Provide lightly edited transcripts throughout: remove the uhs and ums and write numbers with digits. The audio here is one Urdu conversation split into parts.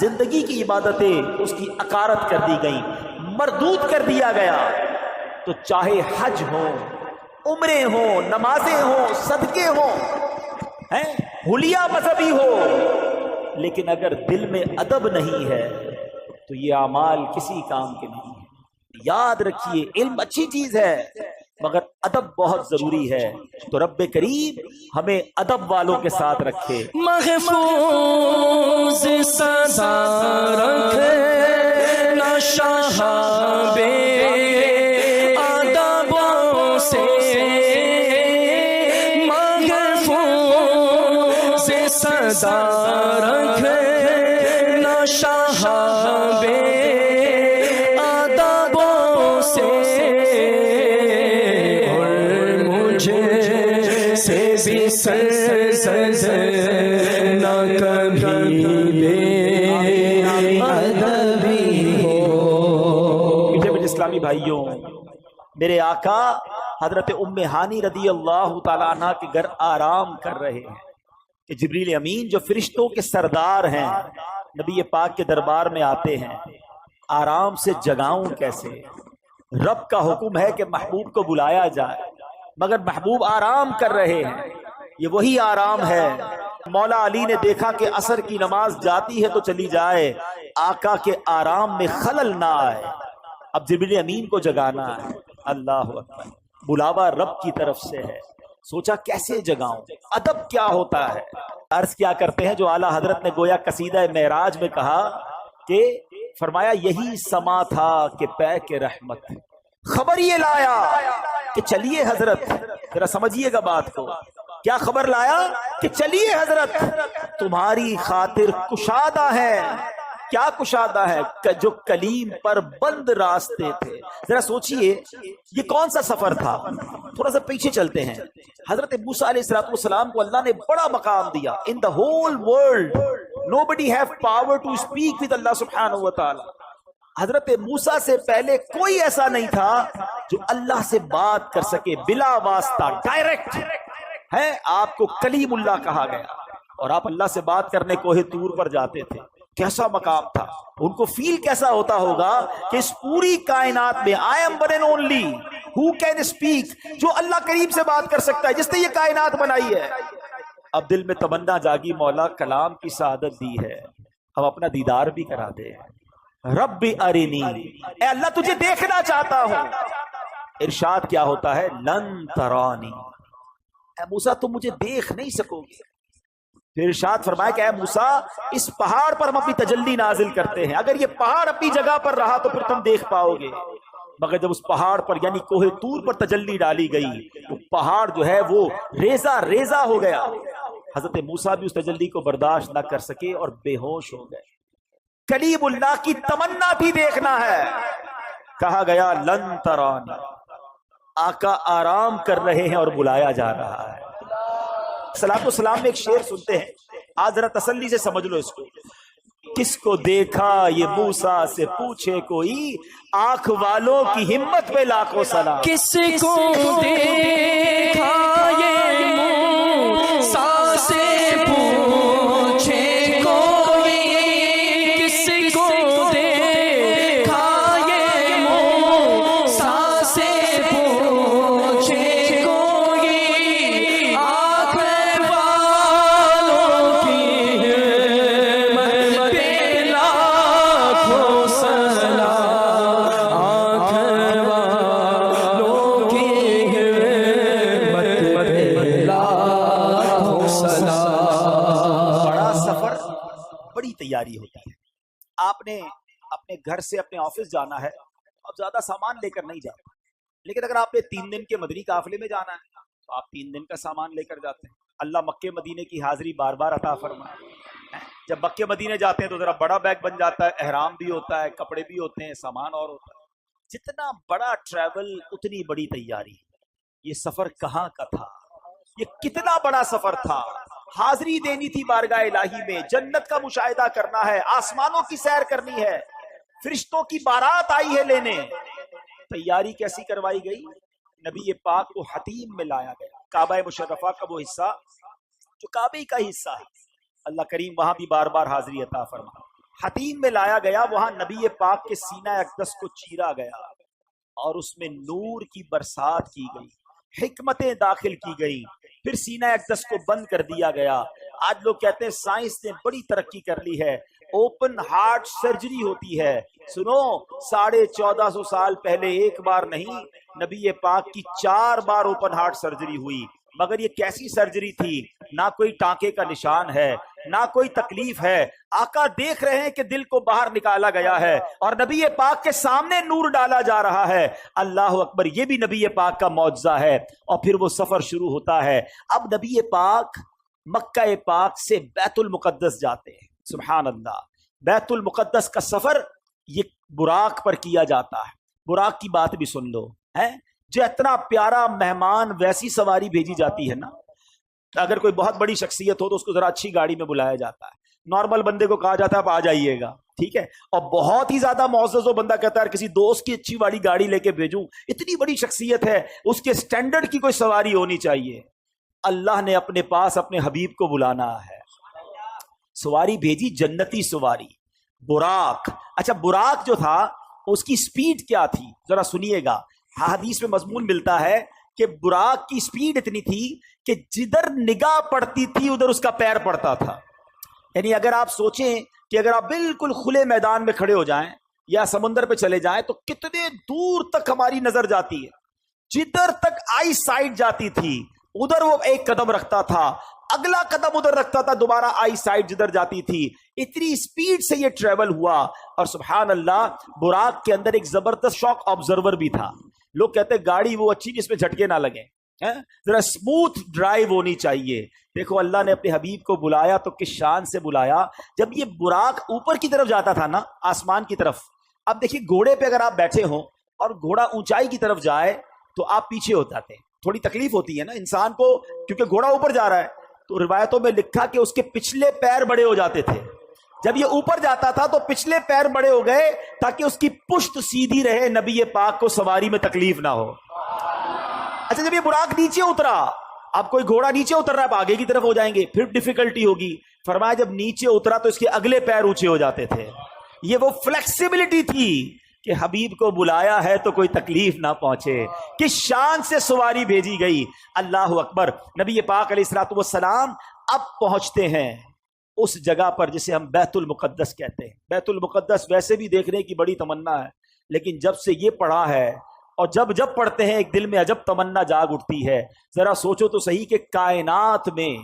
زندگی کی عبادتیں اس کی اکارت کر دی گئیں، مردود کر دیا گیا۔ تو چاہے حج ہو، عمرے ہوں، نمازیں ہوں، صدقے ہوں، حلیہ مذہبی ہو، لیکن اگر دل میں ادب نہیں ہے تو یہ اعمال کسی کام کے نہیں ہیں۔ یاد رکھیے، علم اچھی چیز ہے مگر ادب بہت ضروری ہے۔ تو رب کریم ہمیں ادب والوں کے ساتھ رکھے، محفوظ سزا رکھے نہ شہاب ادبوں سے، محفوظ سزا رکھے نہ شہاب ادبوں سے، سے بھی سرزد نہ کبھی بے ادبی ہو۔ میٹھے میٹھے اسلامی بھائیوں، میرے آقا حضرت ام ہانی رضی اللہ تعالیٰ عنہ کے گھر آرام کر رہے ہیں کہ جبریل امین جو فرشتوں کے سردار ہیں نبی پاک کے دربار میں آتے ہیں۔ آرام سے جگاؤں کیسے؟ رب کا حکم ہے کہ محبوب کو بلایا جائے، مگر محبوب آرام کر رہے ہیں۔ یہ وہی آرام ہے۔ مولا علی نے دیکھا کہ عصر کی نماز جاتی ہے تو چلی جائے، آقا کے آرام میں خلل نہ آئے۔ اب جبریل امین کو جگانا ہے۔ اللہ اکبر، بلاوا رب کی طرف سے ہے۔ سوچا کیسے جگاؤں، ادب کیا ہوتا ہے؟ عرض کیا کرتے ہیں جو اعلیٰ حضرت نے گویا قصیدہ معراج میں کہا کہ فرمایا یہی سما تھا کہ پے کے رحمت، خبر یہ لایا کہ چلیے حضرت، ذرا سمجھیے گا بات کو، کیا خبر لایا کہ چلیے حضرت تمہاری خاطر کشادہ ہے۔ کیا کشادہ ہے؟ جو کلیم پر بند راستے تھے۔ ذرا سوچئے یہ کون سا سفر تھا؟ تھوڑا سا پیچھے چلتے ہیں۔ حضرت موسیٰ علیہ السلام کو اللہ نے بڑا مقام دیا۔ ان the whole world nobody have power to speak with Allah سبحانہ و تعالی۔ حضرت موسیٰ سے پہلے کوئی ایسا نہیں تھا جو اللہ سے بات کر سکے بلا واسطہ، ڈائریکٹ ہے۔ آپ کو کلیم اللہ کہا گیا اور آپ اللہ سے بات کرنے کوہ طور پر جاتے تھے۔ کیسا مقام تھا؟ ان کو فیل کیسا ہوتا ہوگا کہ اس پوری کائنات میں I am one and only who can speak، جو اللہ کریم سے بات کر سکتا ہے، جس نے یہ کائنات بنائی ہے۔ اب دل میں تمنا جاگی، مولا کلام کی سعادت دی ہے، اب اپنا دیدار بھی کرا دے۔ رب ارنی، اے اللہ تجھے دیکھنا چاہتا ہوں۔ ارشاد کیا ہوتا ہے؟ لن ترانی، اے موسیٰ تم مجھے دیکھ نہیں سکو گے۔ پھر ارشاد فرمایا کہ اے موسیٰ اس پہاڑ پر ہم اپنی تجلی نازل کرتے ہیں، اگر یہ پہاڑ اپنی جگہ پر رہا تو پھر تم دیکھ پاؤ گے۔ مگر جب اس پہاڑ پر یعنی کوہ طور پر تجلی ڈالی گئی، وہ پہاڑ جو ہے وہ ریزہ ریزہ ہو گیا۔ حضرت موسیٰ بھی اس تجلی کو برداشت نہ کر سکے اور بے ہوش ہو گئے۔ کلیم اللہ کی تمنا بھی دیکھنا ہے، کہا گیا لن ترانی۔ آقا آرام کر رہے ہیں اور بلایا جا رہا ہے۔ صلاۃ والسلام میں ایک شعر سنتے ہیں، آج ذرا تسلی سے سمجھ لو اس کو۔ کس کو دیکھا یہ موسیٰ سے پوچھے کوئی، آنکھ والوں کی ہمت پہ لاکھوں سلام۔ کس کو دیکھا یہ موسیٰ سے پوچھے کوئی، کس کو دیکھا یہ موسیٰ سے پوچھے کوئی، آنکھ والوں کی ہمت پہ لاکھوں سلام، آنکھ والوں کی ہمت پہ لاکھوں سلام۔ بڑا سفر بڑی تیاری ہوتی ہے۔ آپ نے اپنے گھر سے اپنے آفس جانا ہے، اب زیادہ سامان لے کر نہیں جاتے، لیکن اگر آپ نے 3 دن کے مدنی قافلے میں جانا ہے تو آپ 3 دن کا سامان لے کر جاتے ہیں۔ اللہ مکے مدینے کی حاضری بار بار عطا فرمائے۔ جب مکے مدینے جاتے ہیں تو ذرا بڑا بیگ بن جاتا ہے، احرام بھی ہوتا ہے، کپڑے بھی ہوتے ہیں، سامان اور ہوتا ہے۔ جتنا بڑا ٹریول اتنی بڑی تیاری۔ یہ سفر کہاں کا تھا؟ یہ کتنا بڑا سفر تھا۔ حاضری دینی تھی بارگاہ الہی میں، جنت کا مشاہدہ کرنا ہے، آسمانوں کی سیر کرنی ہے، فرشتوں کی بارات آئی ہے لینے۔ تیاری کیسی کروائی گئی؟ نبی پاک کو حتیم میں لایا گیا، کعبہ مشرفہ کا وہ حصہ جو کعبے کا حصہ ہے۔ اللہ کریم وہاں بھی بار بار حاضری عطا فرما۔ حتیم میں لایا گیا، وہاں نبی پاک کے سینہ اقدس کو چیرا گیا اور اس میں نور کی برسات کی گئی، حکمتیں داخل کی گئی، پھر سینہ اقدس کو بند کر دیا گیا۔ آج لوگ کہتے ہیں سائنس نے بڑی ترقی کر لی ہے، اوپن ہارٹ سرجری ہوتی ہے۔ سنو، 1450 سال پہلے ایک بار نہیں، نبی پاک کی 4 بار اوپن ہارٹ سرجری ہوئی، مگر یہ کیسی سرجری تھی؟ نہ کوئی ٹانکے کا نشان ہے، نہ کوئی تکلیف ہے، آقا دیکھ رہے ہیں کہ دل کو باہر نکالا گیا ہے اور نبی پاک کے سامنے نور ڈالا جا رہا ہے۔ اللہ اکبر، یہ بھی نبی پاک کا معجزہ ہے۔ اور پھر وہ سفر شروع ہوتا ہے۔ اب نبی پاک مکہ پاک سے بیت المقدس جاتے ہیں۔ سبحان اللہ، بیت المقدس کا سفر یہ براق پر کیا جاتا ہے۔ براق کی بات بھی سن لو، ہے جو اتنا پیارا مہمان، ویسی سواری بھیجی جاتی ہے نا، اگر کوئی بہت بڑی شخصیت ہو تو اس کو ذرا اچھی گاڑی میں بلایا جاتا ہے، نارمل بندے کو کہا جاتا ہے آپ آ جائیے گا، ٹھیک ہے، اور بہت ہی زیادہ معزز ہو بندہ کہتا ہے کسی دوست کی اچھی والی گاڑی لے کے بھیجوں، اتنی بڑی شخصیت ہے، اس کے سٹینڈرڈ کی کوئی سواری ہونی چاہیے۔ اللہ نے اپنے پاس اپنے حبیب کو بلانا ہے، سواری بھیجی، جنتی سواری، براق۔ اچھا، براق جو تھا اس کی سپیڈ کیا تھی ذرا سنیے گا۔ حدیث میں مضمون ملتا ہے کہ براق کی سپیڈ اتنی تھی کہ جدھر نگاہ پڑتی تھی ادھر اس کا پیر پڑتا تھا۔ یعنی اگر آپ سوچیں کہ اگر آپ بالکل کھلے میدان میں کھڑے ہو جائیں یا سمندر پہ چلے جائیں تو کتنے دور تک ہماری نظر جاتی ہے، جدھر تک آئی سائٹ جاتی تھی ادھر وہ ایک قدم رکھتا تھا، اگلا قدم ادھر رکھتا تھا، دوبارہ آئی سائٹ جدھر جاتی تھی۔ اتنی سپیڈ سے یہ ٹریول ہوا۔ اور سبحان اللہ، براق کے اندر ایک زبردست شاک آبزرور بھی تھا۔ لوگ کہتے ہیں گاڑی وہ اچھی جس میں جھٹکے نہ لگیں، ذرا اسموتھ ڈرائیو ہونی چاہیے۔ دیکھو اللہ نے اپنے حبیب کو بلایا تو کس شان سے بلایا۔ جب یہ براق اوپر کی طرف جاتا تھا نا، آسمان کی طرف، اب دیکھیے گھوڑے پہ اگر آپ بیٹھے ہوں اور گھوڑا اونچائی کی طرف جائے تو آپ پیچھے ہو جاتے ہیں، تھوڑی تکلیف ہوتی ہے نا انسان کو، کیونکہ گھوڑا اوپر جا رہا ہے۔ تو روایتوں میں لکھا کہ اس کے پچھلے پیر بڑے ہو جاتے تھے، جب یہ اوپر جاتا تھا تو پچھلے پیر بڑے ہو گئے تاکہ اس کی پشت سیدھی رہے، نبی پاک کو سواری میں تکلیف نہ ہو۔ اچھا، جب یہ براق نیچے اترا، اب کوئی گھوڑا نیچے اتر رہا ہے، آگے کی طرف ہو جائیں گے، پھر ڈیفیکلٹی ہوگی۔ فرمایا جب نیچے اترا تو اس کے اگلے پیر اونچے ہو جاتے تھے۔ یہ وہ فلیکسیبلٹی تھی کہ حبیب کو بلایا ہے تو کوئی تکلیف نہ پہنچے۔ کس شان سے سواری بھیجی گئی، اللہ اکبر۔ نبی پاک علیہ الصلوۃ والسلام اب پہنچتے ہیں اس جگہ پر جسے ہم بیت المقدس کہتے ہیں۔ بیت المقدس ویسے بھی دیکھنے کی بڑی تمنا ہے، لیکن جب سے یہ پڑھا ہے اور جب پڑھتے ہیں ایک دل میں عجب تمنا جاگ اٹھتی ہے۔ ذرا سوچو تو صحیح کہ کائنات میں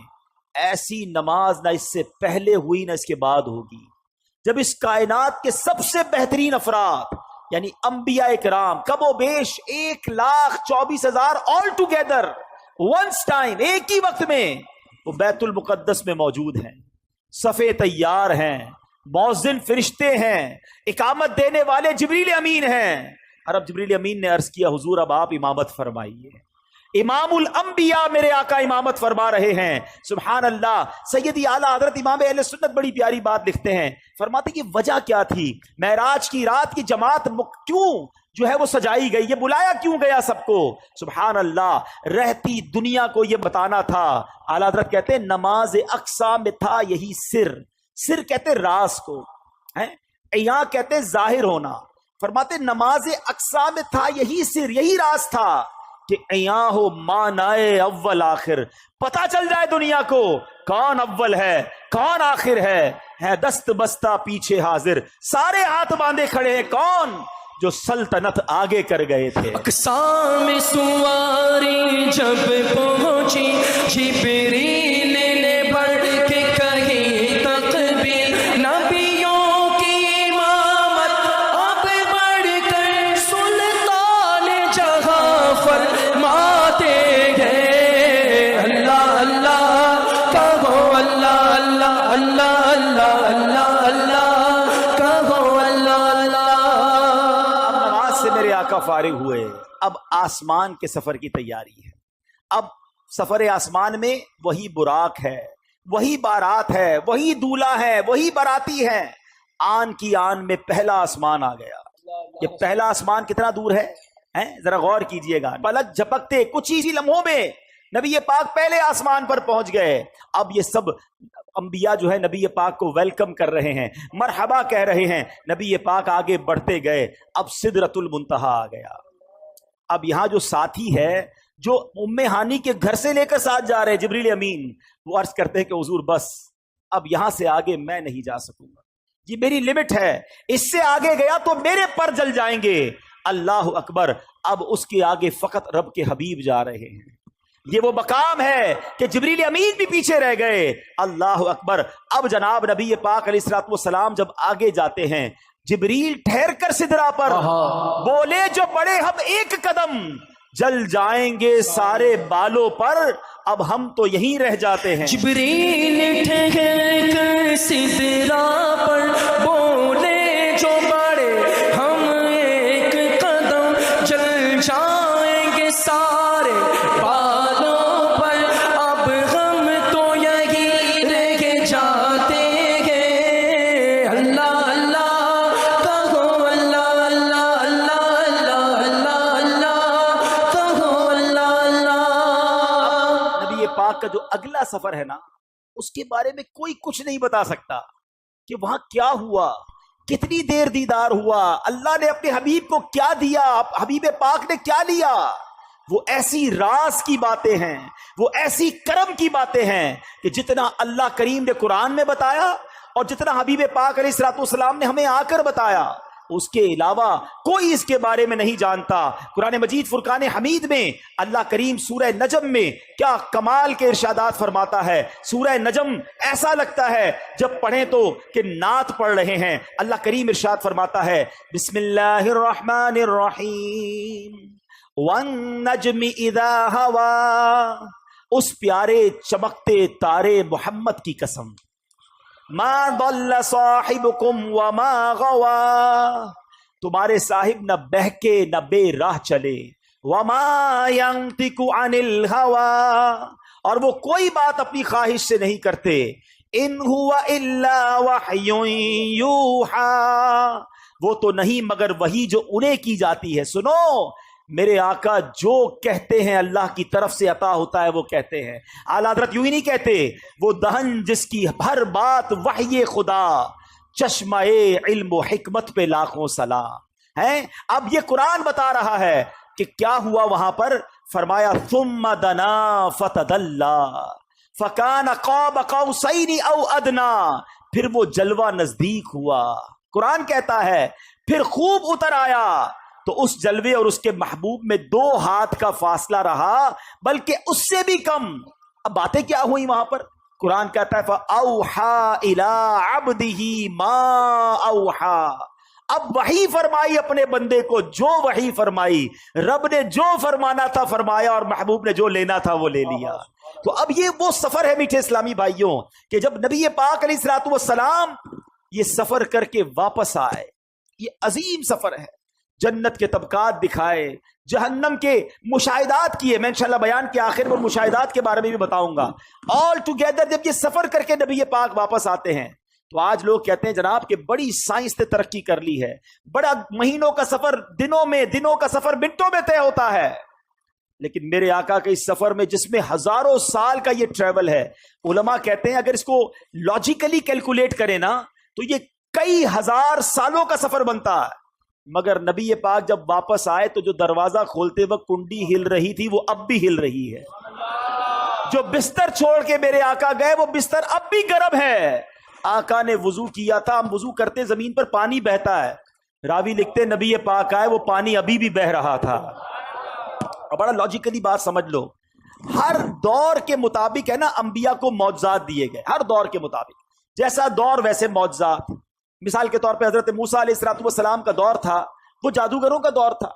ایسی نماز نہ اس سے پہلے ہوئی نہ اس کے بعد ہوگی، جب اس کائنات کے سب سے بہترین افراد یعنی انبیاء کرام کم و بیش 1,24,000 آل ٹوگیدر ونس ٹائم، ایک ہی وقت میں وہ بیت المقدس میں موجود ہیں، صفے تیار ہیں، مؤذن فرشتے ہیں، اقامت دینے والے جبریل امین ہیں۔ اور اب جبریل امین نے عرض کیا حضور اب آپ امامت فرمائیے۔ امام الانبیاء میرے آقا امامت فرما رہے ہیں۔ سبحان اللہ۔ سیدی اعلیٰ حضرت امام اہل سنت بڑی پیاری بات لکھتے ہیں، فرماتے کہ وجہ کیا تھی، معراج کی رات کی جماعت کیوں جو ہے وہ سجائی گئی، یہ بلایا کیوں گیا سب کو؟ سبحان اللہ، رہتی دنیا کو یہ بتانا تھا۔ اعلیٰ حضرت کہتے ہیں نماز اقصا میں تھا یہی سر کہتے راز کو، یہاں کہتے ظاہر ہونا۔ فرماتے نماز اقصا میں تھا یہی سر، یہی راز تھا کہ ایاں ہو مانائے اول آخر، پتہ چل جائے دنیا کو کون اول ہے کون آخر ہے دست بستہ پیچھے حاضر، سارے ہاتھ باندھے کھڑے ہیں، کون جو سلطنت آگے کر گئے تھے۔ اقصا میں سواری جب پہنچی، جبریل نے بڑھ کے کہی تقبیر، نبیوں کی امامت اب بڑھ کر سلطان جہاں فرماتے ہیں۔ اللہ اللہ کہو، اللہ اللہ اللہ اللہ اللہ اللہ کہو، اللہ اللہ۔ میرے آقا فارغ ہوئے، اب آسمان کے سفر کی تیاری ہے۔ اب سفر آسمان میں وہی براق ہے، وہی بارات ہے، وہی دولہا ہے، وہی باراتی ہے۔ آن کی آن میں پہلا آسمان آ گیا۔ یہ پہلا آسمان کتنا دور ہے ذرا غور کیجئے گا۔ پلک جھپکتے کچھ ہی لمحوں میں نبی پاک پہلے آسمان پر پہنچ گئے. اب یہ سب انبیاء جو ہے نبی پاک کو ویلکم کر رہے ہیں, مرحبا کہہ رہے ہیں. نبی پاک آگے بڑھتے گئے. اب سدرۃ المنتہا آ گیا. اب یہاں جو ساتھی ہے جو ام ہانی کے گھر سے لے کر ساتھ جا رہے ہیں, جبریل امین, وہ عرض کرتے ہیں کہ حضور بس اب یہاں سے آگے میں نہیں جا سکوں گا, یہ میری لمٹ ہے, اس سے آگے گیا تو میرے پر جل جائیں گے. اللہ اکبر. اب اس کے آگے فقط رب کے حبیب جا رہے ہیں. یہ وہ مقام ہے کہ جبریل امین بھی پیچھے رہ گئے. اللہ اکبر. اب جناب نبی پاک علیہ الصلوۃ والسلام جب آگے جاتے ہیں, جبریل ٹھہر کر سدرا پر بولے جو بڑے ہم ایک قدم, جل جائیں گے سارے بالوں پر, اب ہم تو یہیں رہ جاتے ہیں. جبریل ٹھہر کر سدرا پر بولے جو بڑے ہم ایک قدم, جل جائیں گے سارے بالوں پر, اب ہم تو یہیں رہ جاتے ہیں. اللہ اللہ کہو, اللہ اللہ اللہ اللہ اللہ کہو, اللہ اللہ. نبی پاک کا جو اگلا سفر ہے نا, اس کے بارے میں کوئی کچھ نہیں بتا سکتا کہ وہاں کیا ہوا, کتنی دیر دیدار ہوا, اللہ نے اپنے حبیب کو کیا دیا, حبیب پاک نے کیا لیا. وہ ایسی راز کی باتیں ہیں, وہ ایسی کرم کی باتیں ہیں کہ جتنا اللہ کریم نے قرآن میں بتایا اور جتنا حبیب پاک علیہ الصلوۃ والسلام نے ہمیں آ کر بتایا, اس کے علاوہ کوئی اس کے بارے میں نہیں جانتا. قرآن مجید فرقان حمید میں اللہ کریم سورہ نجم میں کیا کمال کے ارشادات فرماتا ہے. سورہ نجم ایسا لگتا ہے جب پڑھیں تو کہ نعت پڑھ رہے ہیں. اللہ کریم ارشاد فرماتا ہے, بسم اللہ الرحمن الرحیم, والنجم اذا ہوا, اس پیارے چمکتے تارے محمد کی قسم, ما ضل صاحبکم وما غوا, تمہارے صاحب نہ بہکے نہ بے راہ چلے, وما ينطق عن الهوى, اور وہ کوئی بات اپنی خواہش سے نہیں کرتے, ان هو الا وحی یوحى, وہ تو نہیں مگر وہی جو انہیں کی جاتی ہے. سنو, میرے آقا جو کہتے ہیں اللہ کی طرف سے عطا ہوتا ہے وہ کہتے ہیں. اعلیٰ حضرت یوں ہی نہیں کہتے, وہ دہن جس کی ہر بات وحی خدا, چشمہ علم و حکمت پہ لاکھوں سلام ہیں. اب یہ قرآن بتا رہا ہے کہ کیا ہوا وہاں پر. فرمایا ثم دنا فتدلا فکان قاب قوسین او ادنا, پھر وہ جلوہ نزدیک ہوا. قرآن کہتا ہے پھر خوب اتر آیا, تو اس جلوے اور اس کے محبوب میں 2 ہاتھ کا فاصلہ رہا, بلکہ اس سے بھی کم. اب باتیں کیا ہوئی وہاں پر؟ قرآن کہتا ہے فَأَوْحَا إِلَىٰ عَبْدِهِ مَا أَوْحَا, اب وحی فرمائی اپنے بندے کو جو وحی فرمائی. رب نے جو فرمانا تھا فرمایا اور محبوب نے جو لینا تھا وہ لے لیا. تو اب یہ وہ سفر ہے میٹھے اسلامی بھائیوں کہ جب نبی پاک علیہ الصلوۃ والسلام یہ سفر کر کے واپس آئے, یہ عظیم سفر ہے. جنت کے طبقات دکھائے, جہنم کے مشاہدات کیے. میں انشاءاللہ بیان کے آخر میں مشاہدات کے بارے میں بھی بتاؤں گا. آل ٹوگیدر جب یہ سفر کر کے نبی پاک واپس آتے ہیں تو آج لوگ کہتے ہیں جناب کہ بڑی سائنس نے ترقی کر لی ہے, بڑا مہینوں کا سفر دنوں کا سفر منٹوں میں طے ہوتا ہے. لیکن میرے آقا کے اس سفر میں جس میں ہزاروں سال کا یہ ٹریول ہے, علماء کہتے ہیں اگر اس کو لاجیکلی کیلکولیٹ کریں نا تو یہ کئی ہزار سالوں کا سفر بنتا ہے. مگر نبی پاک جب واپس آئے تو جو دروازہ کھولتے وقت کنڈی ہل رہی تھی وہ اب بھی ہل رہی ہے. جو بستر چھوڑ کے میرے آقا گئے وہ بستر اب بھی گرم ہے. آقا نے وضو کیا تھا, ہم وضو کرتے زمین پر پانی بہتا ہے, راوی لکھتے نبی پاک آئے وہ پانی ابھی بھی بہ رہا تھا. اور بڑا لاجیکلی بات سمجھ لو, ہر دور کے مطابق ہے نا انبیاء کو معجزات دیے گئے, ہر دور کے مطابق جیسا دور ویسے معجزات. مثال کے طور پہ حضرت موسیٰ علیہ الصلوۃ والسلام کا دور تھا, وہ جادوگروں کا دور تھا.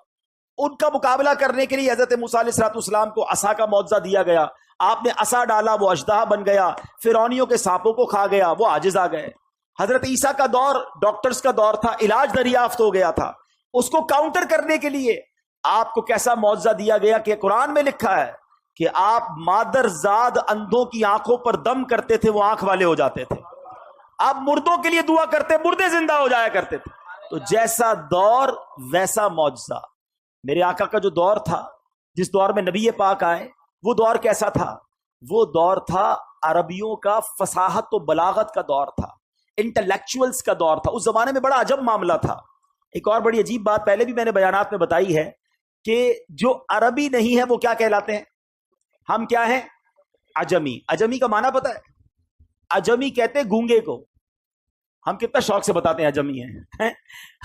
ان کا مقابلہ کرنے کے لیے حضرت موسیٰ علیہ الصلوۃ والسلام کو عصا کا معجزہ دیا گیا. آپ نے عصا ڈالا, وہ اژدہا بن گیا, فرعونیوں کے سانپوں کو کھا گیا, وہ عاجز آ گئے. حضرت عیسیٰ کا دور ڈاکٹرز کا دور تھا, علاج دریافت ہو گیا تھا. اس کو کاؤنٹر کرنے کے لیے آپ کو کیسا معجزہ دیا گیا کہ قرآن میں لکھا ہے کہ آپ مادر زاد اندھوں کی آنکھوں پر دم کرتے تھے, وہ آنکھ والے ہو جاتے تھے. آپ مردوں کے لیے دعا کرتے, مردے زندہ ہو جایا کرتے تھے. تو جیسا دور ویسا معجزہ. میرے آقا کا جو دور تھا, جس دور میں نبی پاک آئے, وہ دور کیسا تھا؟ وہ دور تھا عربیوں کا فصاحت و بلاغت کا دور تھا، انٹلیکچوئلز کا دور تھا. اس زمانے میں بڑا عجب معاملہ تھا. ایک اور بڑی عجیب بات پہلے بھی میں نے بیانات میں بتائی ہے کہ جو عربی نہیں ہے وہ کیا کہلاتے ہیں؟ ہم کیا ہیں؟ عجمی. عجمی کا معنی پتہ ہے؟ عجمی کہتے گونگے کو. ہم کتنا شوق سے بتاتے ہیں عجمی ہیں.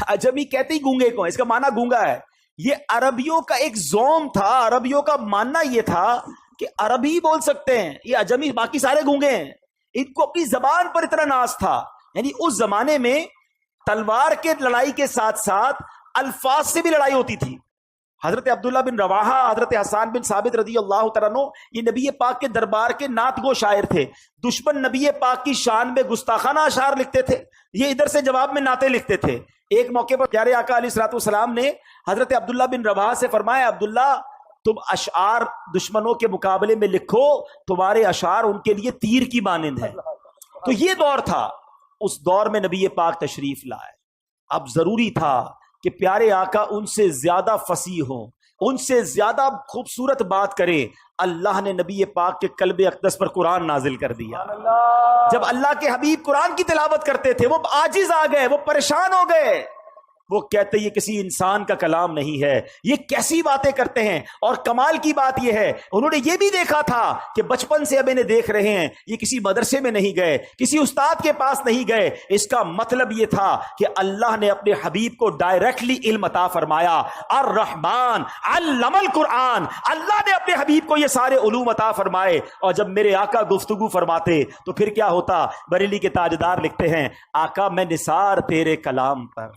عجمی کہتے ہی گونگے کو، اس کا معنی گونگا ہے. یہ عربیوں کا ایک زوم تھا، عربیوں کا ماننا یہ تھا کہ عربی بول سکتے ہیں، یہ عجمی باقی سارے گونگے ہیں. ان کو اپنی زبان پر اتنا ناز تھا. یعنی اس زمانے میں تلوار کے لڑائی کے ساتھ ساتھ الفاظ سے بھی لڑائی ہوتی تھی. حضرت عبداللہ بن رواحہ، حضرت حسان بن ثابت رضی اللہ تعالیٰ عنہ، یہ نبی پاک کے دربار کے نعت گو شاعر تھے. دشمن نبی پاک کی شان میں گستاخانہ اشعار لکھتے تھے، یہ ادھر سے جواب میں نعتیں لکھتے تھے. ایک موقع پر پیارے آقا علیہ الصلوۃ والسلام نے حضرت عبداللہ بن رواحہ سے فرمایا، عبداللہ تم اشعار دشمنوں کے مقابلے میں لکھو، تمہارے اشعار ان کے لیے تیر کی مانند ہیں. تو یہ دور تھا، اس دور میں نبی پاک تشریف لائے. اب ضروری تھا کہ پیارے آقا ان سے زیادہ فصیح ہوں، ان سے زیادہ خوبصورت بات کریں. اللہ نے نبی پاک کے قلب اقدس پر قرآن نازل کر دیا. جب اللہ کے حبیب قرآن کی تلاوت کرتے تھے وہ عاجز آ گئے، وہ پریشان ہو گئے. وہ کہتے یہ کسی انسان کا کلام نہیں ہے، یہ کیسی باتیں کرتے ہیں. اور کمال کی بات یہ ہے انہوں نے یہ بھی دیکھا تھا کہ بچپن سے اب انہیں دیکھ رہے ہیں، یہ کسی مدرسے میں نہیں گئے، کسی استاد کے پاس نہیں گئے. اس کا مطلب یہ تھا کہ اللہ نے اپنے حبیب کو ڈائریکٹلی علم عطا فرمایا. الرحمن علم القرآن، اللہ نے اپنے حبیب کو یہ سارے علوم عطا فرمائے. اور جب میرے آقا گفتگو فرماتے تو پھر کیا ہوتا؟ بریلی کے تاجدار لکھتے ہیں، آقا میں نثار تیرے کلام پر.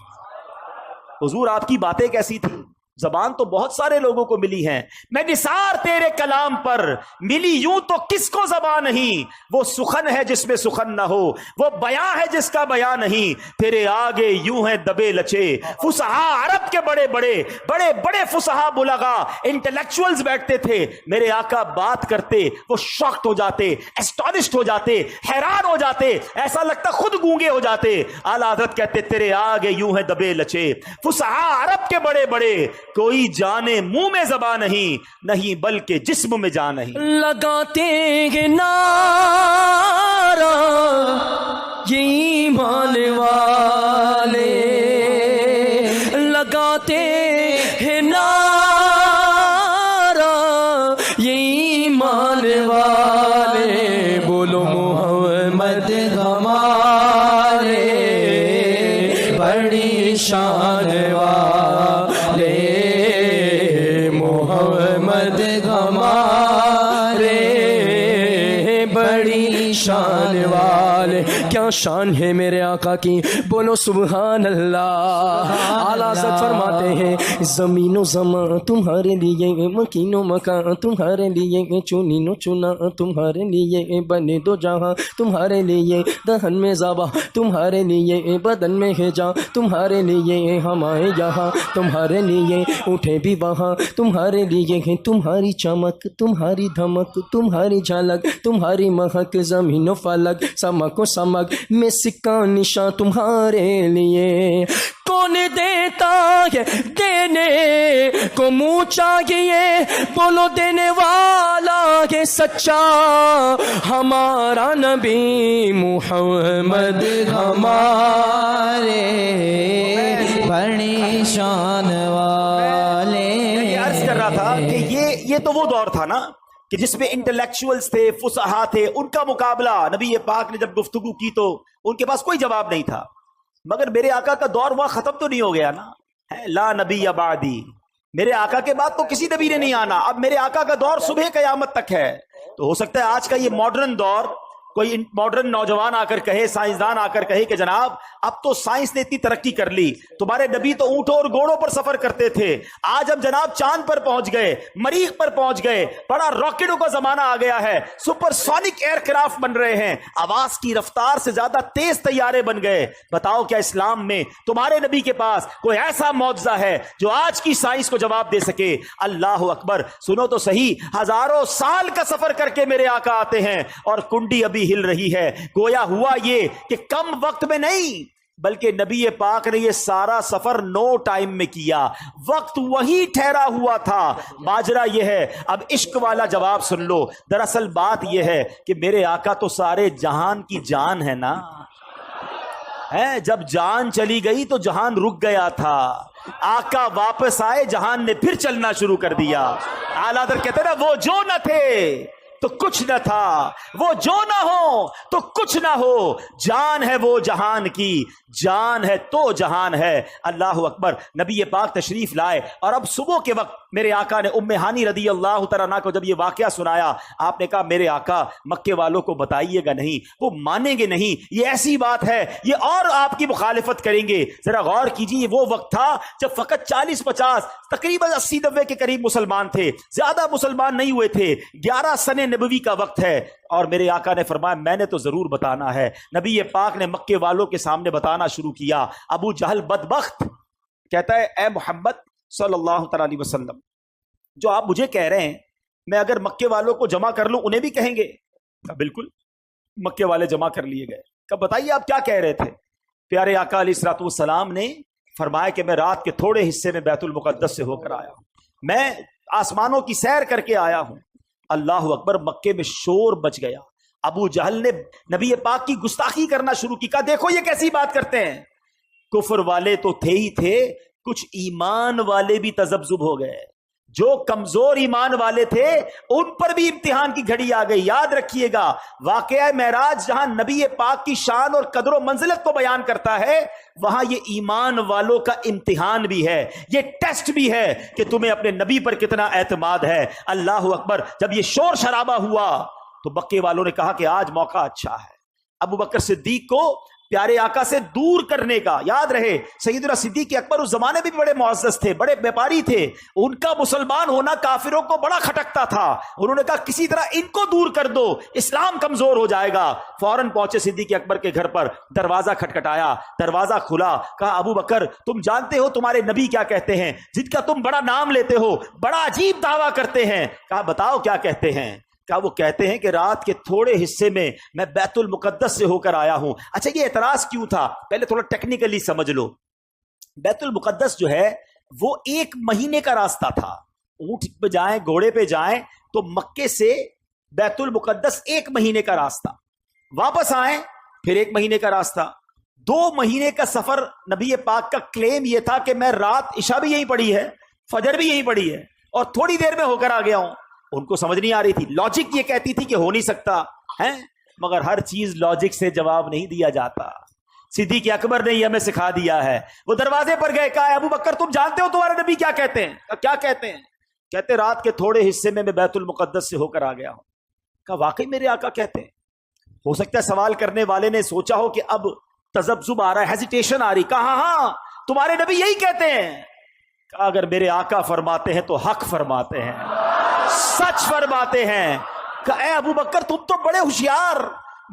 حضور آپ کی باتیں کیسی تھی؟ زبان تو بہت سارے لوگوں کو ملی ہیں، میں نثار تیرے کلام پر. ملی یوں تو کس کو زبان نہیں، وہ سخن ہے جس میں سخن نہ ہو، وہ بیاں ہے جس کا بیاں نہیں. تیرے آگے یوں ہیں دبے لچے فصحا عرب کے بڑے بڑے بڑے بڑے فصحا بلغا انٹلیکچوئلز بیٹھتے تھے. میرے آقا بات کرتے وہ شاکڈ ہو جاتے، اسٹونشڈ ہو جاتے، حیران ہو جاتے، ایسا لگتا خود گونگے ہو جاتے. اعلیٰ حضرت کہتے تیرے آگے یوں ہیں دبے لچے فصحا عرب کے بڑے بڑے، کوئی جانے منہ میں زبان نہیں، نہیں بلکہ جسم میں جان نہیں. لگاتے ہیں نعرہ یہ ایمان والے، لگاتے ہیں نعرہ یہ ایمان والے. بولو محمد ہمارے بڑی شان والے، محمد ہمارے بڑی شان والے. کیا شان ہے میرے آقا کی، بولو سبحان اللہ. اعلیٰ حضرت فرماتے ہیں زمین و زمان تمہارے لیے، مکین و مکان تمہارے لیے، چنین و چنا تمہارے لیے، بنے دو جہاں تمہارے لیے، دہن میں زبا تمہارے لیے، بدن میں ہے جاں تمہارے لیے، ہم آئے یہاں تمہارے لیے، اٹھے بھی وہاں تمہارے لیے. تمہاری چمک تمہاری دھمک تمہاری جھلک تمہاری مہک، زمین و فلک سمک و سمک میں سکہ نشان تمہارے لیے. کون دیتا ہے دینے کو منہ چاہیے، بولو دینے والا ہے سچا ہمارا نبی محمد ہمارے بڑی شان والے. میں عرض کر رہا تھا کہ یہ تو وہ دور تھا نا کہ جس میں انٹلیکچوئلز تھے، فصحا تھے، ان کا مقابلہ نبی پاک نے جب گفتگو کی تو ان کے پاس کوئی جواب نہیں تھا. مگر میرے آقا کا دور وہاں ختم تو نہیں ہو گیا نا. لا نبی بعدی، میرے آقا کے بعد تو کسی نبی نے نہیں آنا. اب میرے آقا کا دور صبح قیامت تک ہے. تو ہو سکتا ہے آج کا یہ ماڈرن دور کوئی ماڈرن نوجوان آ کر کہے، سائنسدان آ کر کہے کہ جناب اب تو سائنس نے اتنی ترقی کر لی، تمہارے نبی تو اونٹوں اور گھوڑوں پر سفر کرتے تھے، آج اب جناب چاند پر پہنچ گئے، مریخ پر پہنچ گئے، بڑا راکٹوں کا زمانہ آ گیا ہے، سپر سونک ایئر کرافٹ بن رہے ہیں، آواز کی رفتار سے زیادہ تیز طیارے بن گئے. بتاؤ کیا اسلام میں تمہارے نبی کے پاس کوئی ایسا معجزہ ہے جو آج کی سائنس کو جواب دے سکے؟ اللہ اکبر. سنو تو صحیح، ہزاروں سال کا سفر کر کے میرے آقا آتے ہیں اور کنڈی ابھی ہل رہی ہے. گویا ہوا یہ کہ کم وقت میں نہیں، بلکہ نبی پاک نے یہ سارا سفر 9 ٹائم میں کیا، وقت وہی ٹھہرا ہوا تھا۔ ماجرا یہ ہے، اب عشق والا جواب سن لو، دراصل بات یہ ہے کہ میرے آقا تو سارے جہان کی جان ہے نا، جب جان چلی گئی تو جہان رک گیا تھا، آقا واپس آئے جہان نے پھر چلنا شروع کر دیا۔ اعلیٰ حضرت کہتے ہیں نا، وہ جو نہ تھے تو کچھ نہ تھا، وہ جو نہ ہو تو کچھ نہ ہو، جان ہے وہ جہان کی، جان ہے تو جہان ہے۔ اللہ اکبر۔ نبی پاک تشریف لائے، اور اب صبح کے وقت میرے آقا نے ام ہانی رضی اللہ تعالیٰ عنہ کو جب یہ واقعہ سنایا، آپ نے کہا میرے آقا مکے والوں کو بتائیے گا نہیں، وہ مانیں گے نہیں، یہ ایسی بات ہے یہ اور آپ کی مخالفت کریں گے۔ ذرا غور کیجیے، وہ وقت تھا جب فقط 40-50 تقریباً 80-90 کے قریب مسلمان تھے، زیادہ مسلمان نہیں ہوئے تھے، 11 سن نبوی کا وقت ہے، اور میرے آقا نے فرمایا میں نے تو ضرور بتانا ہے۔ نبی پاک نے مکے والوں کے سامنے بتانا شروع کیا۔ ابو جہل بدبخت کہتا ہے اے محمد صلی اللہ تعالی علیہ وسلم، جو آپ مجھے کہہ رہے ہیں میں اگر مکے والوں کو جمع کر لوں انہیں بھی کہیں گے؟ کہا بالکل۔ مکے والے جمع کر لیے گئے۔ کہا بتائیے آپ کیا کہہ رہے تھے؟ پیارے آقا علیہ الصلوۃ والسلام نے فرمایا کہ میں رات کے تھوڑے حصے میں بیت المقدس سے ہو کر آیا ہوں، میں آسمانوں کی سیر کر کے آیا ہوں۔ اللہ اکبر۔ مکے میں شور بچ گیا۔ ابو جہل نے نبی پاک کی گستاخی کرنا شروع کی، کہا دیکھو یہ کیسی بات کرتے ہیں۔ کفر والے تو تھے ہی تھے، کچھ ایمان والے بھی تذبذب ہو گئے، جو کمزور ایمان والے تھے ان پر بھی امتحان کی گھڑی آ گئی۔ یاد رکھیے گا واقعہ معراج جہاں نبی پاک کی شان اور قدر و منزلت کو بیان کرتا ہے، وہاں یہ ایمان والوں کا امتحان بھی ہے، یہ ٹیسٹ بھی ہے کہ تمہیں اپنے نبی پر کتنا اعتماد ہے۔ اللہ اکبر۔ جب یہ شور شرابہ ہوا تو مکے والوں نے کہا کہ آج موقع اچھا ہے ابو بکر صدیق کو پیارے آقا سے دور کرنے کا۔ یاد رہے سیدنا صدیق اکبر اس زمانے میں بھی بڑے معزز تھے، بڑے بیپاری تھے، ان کا مسلمان ہونا کافروں کو بڑا کھٹکتا تھا۔ انہوں نے کہا کسی طرح ان کو دور کر دو، اسلام کمزور ہو جائے گا۔ فوراً پہنچے صدیق اکبر کے گھر پر، دروازہ کھٹکھٹایا، دروازہ کھلا، کہا ابو بکر تم جانتے ہو تمہارے نبی کیا کہتے ہیں، جن کا تم بڑا نام لیتے ہو، بڑا عجیب دعویٰ کرتے ہیں۔ کہا بتاؤ کیا کہتے ہیں؟ کہا وہ کہتے ہیں کہ رات کے تھوڑے حصے میں میں بیت المقدس سے ہو کر آیا ہوں۔ اچھا یہ اعتراض کیوں تھا؟ پہلے تھوڑا ٹیکنیکلی سمجھ لو۔ بیت المقدس جو ہے وہ 1 مہینے کا راستہ تھا۔ اونٹ پہ جائیں، گھوڑے پہ جائیں تو مکے سے بیت المقدس 1 مہینے کا راستہ، واپس آئیں پھر 1 مہینے کا راستہ، 2 مہینے کا سفر۔ نبی پاک کا کلیم یہ تھا کہ میں رات عشاء بھی یہیں پڑھی ہے، فجر بھی یہیں پڑھی ہے، اور تھوڑی دیر میں ہو کر آ گیا ہوں۔ ان کو سمجھ نہیں آ رہی تھی، لاجک یہ کہتی تھی کہ ہو نہیں سکتا ہے، مگر ہر چیز لاجک سے جواب نہیں دیا جاتا۔ صدیق اکبر نے یہ ہمیں سکھا دیا ہے۔ وہ دروازے پر گئے، کہا ابو بکر تم جانتے ہو تمہارے نبی کیا کہتے ہیں؟ کہا کیا کہتے ہیں؟ کہتے رات کے تھوڑے حصے میں بیت المقدس سے ہو کر آ گیا ہوں۔ کہا واقعی میرے آقا کہتے ہیں؟ ہو سکتا ہے سوال کرنے والے نے سوچا ہو کہ اب تذبذب آ رہا ہے، ہیزیٹیشن آ رہی۔ کہا ہاں تمہارے نبی یہی کہتے ہیں۔ کہا اگر میرے آقا فرماتے ہیں تو حق فرماتے ہیں، سچ فرماتے ہیں۔ کہ اے ابو بکر تم تو بڑے ہوشیار،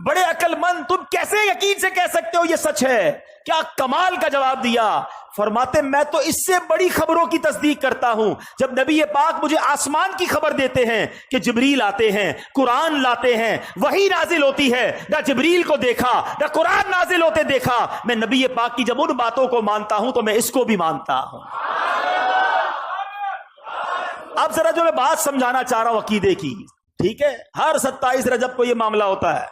بڑے عقل مند، تم کیسے یقین سے کہہ سکتے ہو یہ سچ ہے؟ کیا کمال کا جواب دیا۔ فرماتے میں تو اس سے بڑی خبروں کی تصدیق کرتا ہوں۔ جب نبی پاک مجھے آسمان کی خبر دیتے ہیں کہ جبریل آتے ہیں، قرآن لاتے ہیں، وحی نازل ہوتی ہے، نہ جبریل کو دیکھا نہ قرآن نازل ہوتے دیکھا، میں نبی پاک کی جب ان باتوں کو مانتا ہوں تو میں اس کو بھی مانتا ہوں۔ اب ذرا جو میں بات سمجھانا چاہ رہا ہوں عقیدے کی، ٹھیک ہے، ہر 27 رجب کو یہ معاملہ ہوتا ہے،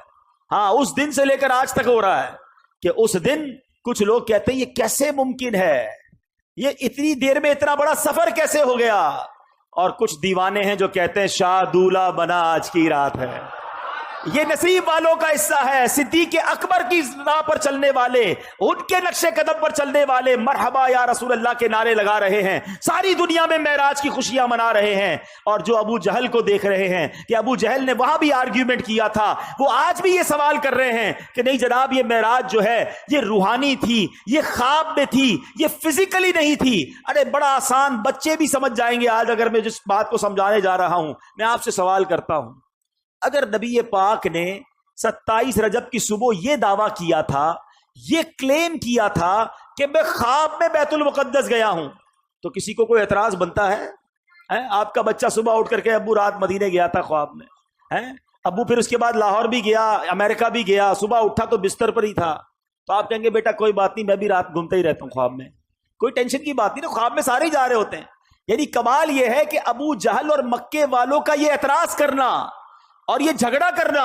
ہاں اس دن سے لے کر آج تک ہو رہا ہے کہ اس دن کچھ لوگ کہتے ہیں یہ کیسے ممکن ہے، یہ اتنی دیر میں اتنا بڑا سفر کیسے ہو گیا، اور کچھ دیوانے ہیں جو کہتے ہیں شاہ دولہ بنا آج کی رات ہے۔ یہ نصیب والوں کا حصہ ہے، صدیق اکبر کی راہ پر چلنے والے، ان کے نقش قدم پر چلنے والے مرحبا یا رسول اللہ کے نعرے لگا رہے ہیں، ساری دنیا میں معراج کی خوشیاں منا رہے ہیں۔ اور جو ابو جہل کو دیکھ رہے ہیں کہ ابو جہل نے وہاں بھی آرگیومنٹ کیا تھا، وہ آج بھی یہ سوال کر رہے ہیں کہ نہیں جناب یہ معراج جو ہے یہ روحانی تھی، یہ خواب میں تھی، یہ فزیکلی نہیں تھی۔ ارے بڑا آسان، بچے بھی سمجھ جائیں گے آج اگر میں جس بات کو سمجھانے جا رہا ہوں۔ میں آپ سے سوال کرتا ہوں، اگر نبی پاک نے 27 رجب کی صبح یہ دعویٰ کیا تھا، یہ کلیم کیا تھا کہ میں خواب میں بیت المقدس گیا ہوں، تو کسی کو کوئی اعتراض بنتا ہے؟ آپ کا بچہ صبح اٹھ کر کے ابو رات مدینے گیا تھا خواب میں، ابو پھر اس کے بعد لاہور بھی گیا، امریکہ بھی گیا، صبح اٹھا تو بستر پر ہی تھا، تو آپ کہیں گے بیٹا کوئی بات نہیں، میں بھی رات گھومتا ہی رہتا ہوں خواب میں، کوئی ٹینشن کی بات نہیں نا، خواب میں سارے ہی جا رہے ہوتے ہیں۔ یعنی کمال یہ ہے کہ ابو جہل اور مکے والوں کا یہ اعتراض کرنا اور یہ جھگڑا کرنا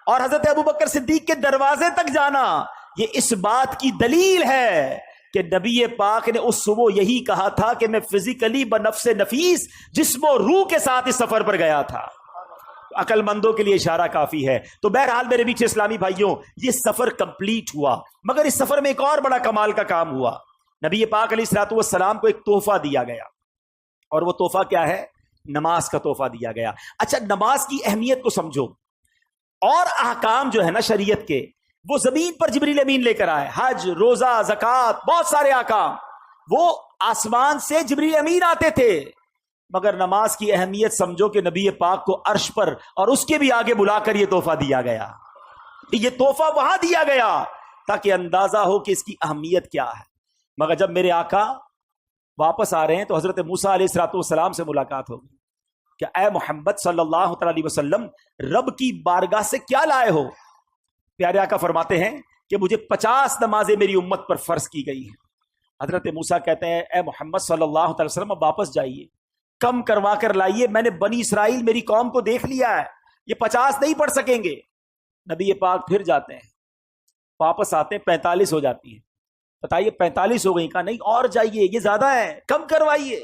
اور حضرت ابو بکر صدیق کے دروازے تک جانا، یہ اس بات کی دلیل ہے کہ نبی پاک نے اس صبح یہی کہا تھا کہ میں فزیکلی بنفس نفیس جسم و روح کے ساتھ اس سفر پر گیا تھا۔ عقل مندوں کے لیے اشارہ کافی ہے۔ تو بہرحال میرے بیچ اسلامی بھائیوں، یہ سفر کمپلیٹ ہوا، مگر اس سفر میں ایک اور بڑا کمال کا کام ہوا۔ نبی پاک علیہ الصلوۃ والسلام کو ایک تحفہ دیا گیا، اور وہ تحفہ کیا ہے؟ نماز کا تحفہ دیا گیا۔ اچھا، نماز کی اہمیت کو سمجھو، اور احکام جو ہے نا شریعت کے، وہ زمین پر جبریل امین لے کر آئے، حج، روزہ، زکوٰۃ، بہت سارے احکام وہ آسمان سے جبریل امین آتے تھے، مگر نماز کی اہمیت سمجھو کہ نبی پاک کو عرش پر اور اس کے بھی آگے بلا کر یہ تحفہ دیا گیا۔ یہ تحفہ وہاں دیا گیا تاکہ اندازہ ہو کہ اس کی اہمیت کیا ہے۔ مگر جب میرے آقا واپس آ رہے ہیں تو حضرت موسیٰ علیہ الصلوۃ والسلام سے ملاقات ہوگی کہ اے محمد صلی اللہ علیہ وسلم، رب کی بارگاہ سے کیا لائے ہو؟ پیارے آقا فرماتے ہیں کہ مجھے 50 نمازیں میری امت پر فرض کی گئی ہیں۔ حضرت موسیٰ کہتے ہیں اے محمد صلی اللہ علیہ وسلم، اب واپس جائیے، کم کروا کر لائیے، میں نے بنی اسرائیل میری قوم کو دیکھ لیا ہے، یہ 50 نہیں پڑھ سکیں گے۔ نبی پاک پھر جاتے ہیں، واپس آتے ہیں، 45 ہو جاتی ہیں۔ بتائیے 45 ہو گئی، کہا نہیں اور جائیے، یہ زیادہ ہے، کم کروائیے۔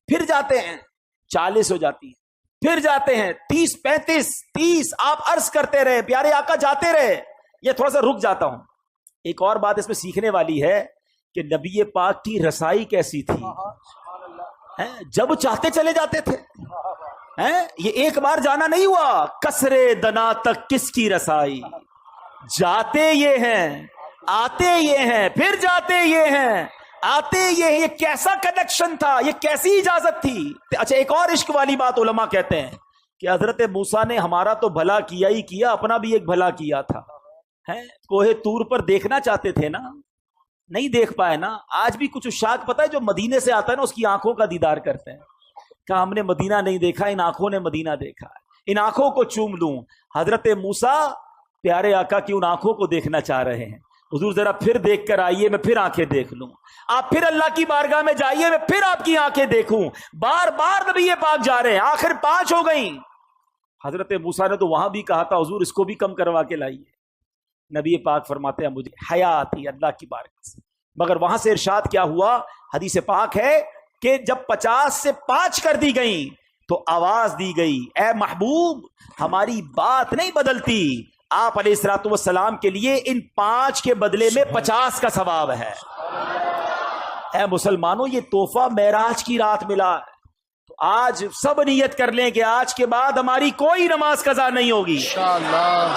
پھر جاتے ہیں، 40 ہو جاتی ہیں، پھر جاتے ہیں 30، 35، 30، آپ عرض کرتے رہے، پیارے آقا جاتے رہے۔ یہ تھوڑا سا رک جاتا ہوں، ایک اور بات اس میں سیکھنے والی ہے کہ نبی پاک کی رسائی کیسی تھی، جب چاہتے چلے جاتے تھے۔ یہ ایک بار جانا نہیں ہوا، کسرے دنا تک کس کی رسائی، جاتے یہ ہیں، آتے یہ ہیں، پھر جاتے یہ ہیں، آتے یہ ہیں۔ یہ کیسا کنیکشن تھا، یہ کیسی اجازت تھی۔ اچھا، ایک اور عشق والی بات علماء کہتے ہیں کہ حضرت موسیٰ نے ہمارا تو بھلا کیا ہی کیا، اپنا بھی ایک بھلا کیا تھا۔ کوہ طور پر دیکھنا چاہتے تھے نا، نہیں دیکھ پائے نا۔ آج بھی کچھ عشاق پتہ ہے جو مدینے سے آتا ہے نا، اس کی آنکھوں کا دیدار کرتے ہیں، کہ ہم نے مدینہ نہیں دیکھا، ان آنکھوں نے مدینہ دیکھا ہے، ان آنکھوں کو چوم لوں۔ حضرت موسیٰ پیارے آقا کی ان آنکھوں کو دیکھنا چاہ رہے ہیں۔ حضور ذرا پھر دیکھ کر آئیے، میں پھر آنکھیں دیکھ لوں، آپ پھر اللہ کی بارگاہ میں جائیے، میں پھر آپ کی آنکھیں دیکھوں۔ بار بار نبی پاک جا رہے ہیں، آخر 5 ہو گئیں۔ حضرت موسیٰ نے تو وہاں بھی کہا تھا حضور اس کو بھی کم کروا کے لائیے۔ نبی پاک فرماتے ہیں مجھے حیا آتی اللہ کی بارگاہ سے۔ مگر وہاں سے ارشاد کیا ہوا؟ حدیث پاک ہے کہ جب 50 سے 5 کر دی گئیں تو آواز دی گئی، اے محبوب ہماری بات نہیں بدلتی، آپ علیہ الصلوۃ والسلام کے لیے ان 5 کے بدلے میں 50 کا ثواب ہے۔ اے مسلمانوں، یہ تحفہ معراج کی رات ملا ہے، تو آج سب نیت کر لیں کہ آج کے بعد ہماری کوئی نماز قضا نہیں ہوگی انشاءاللہ۔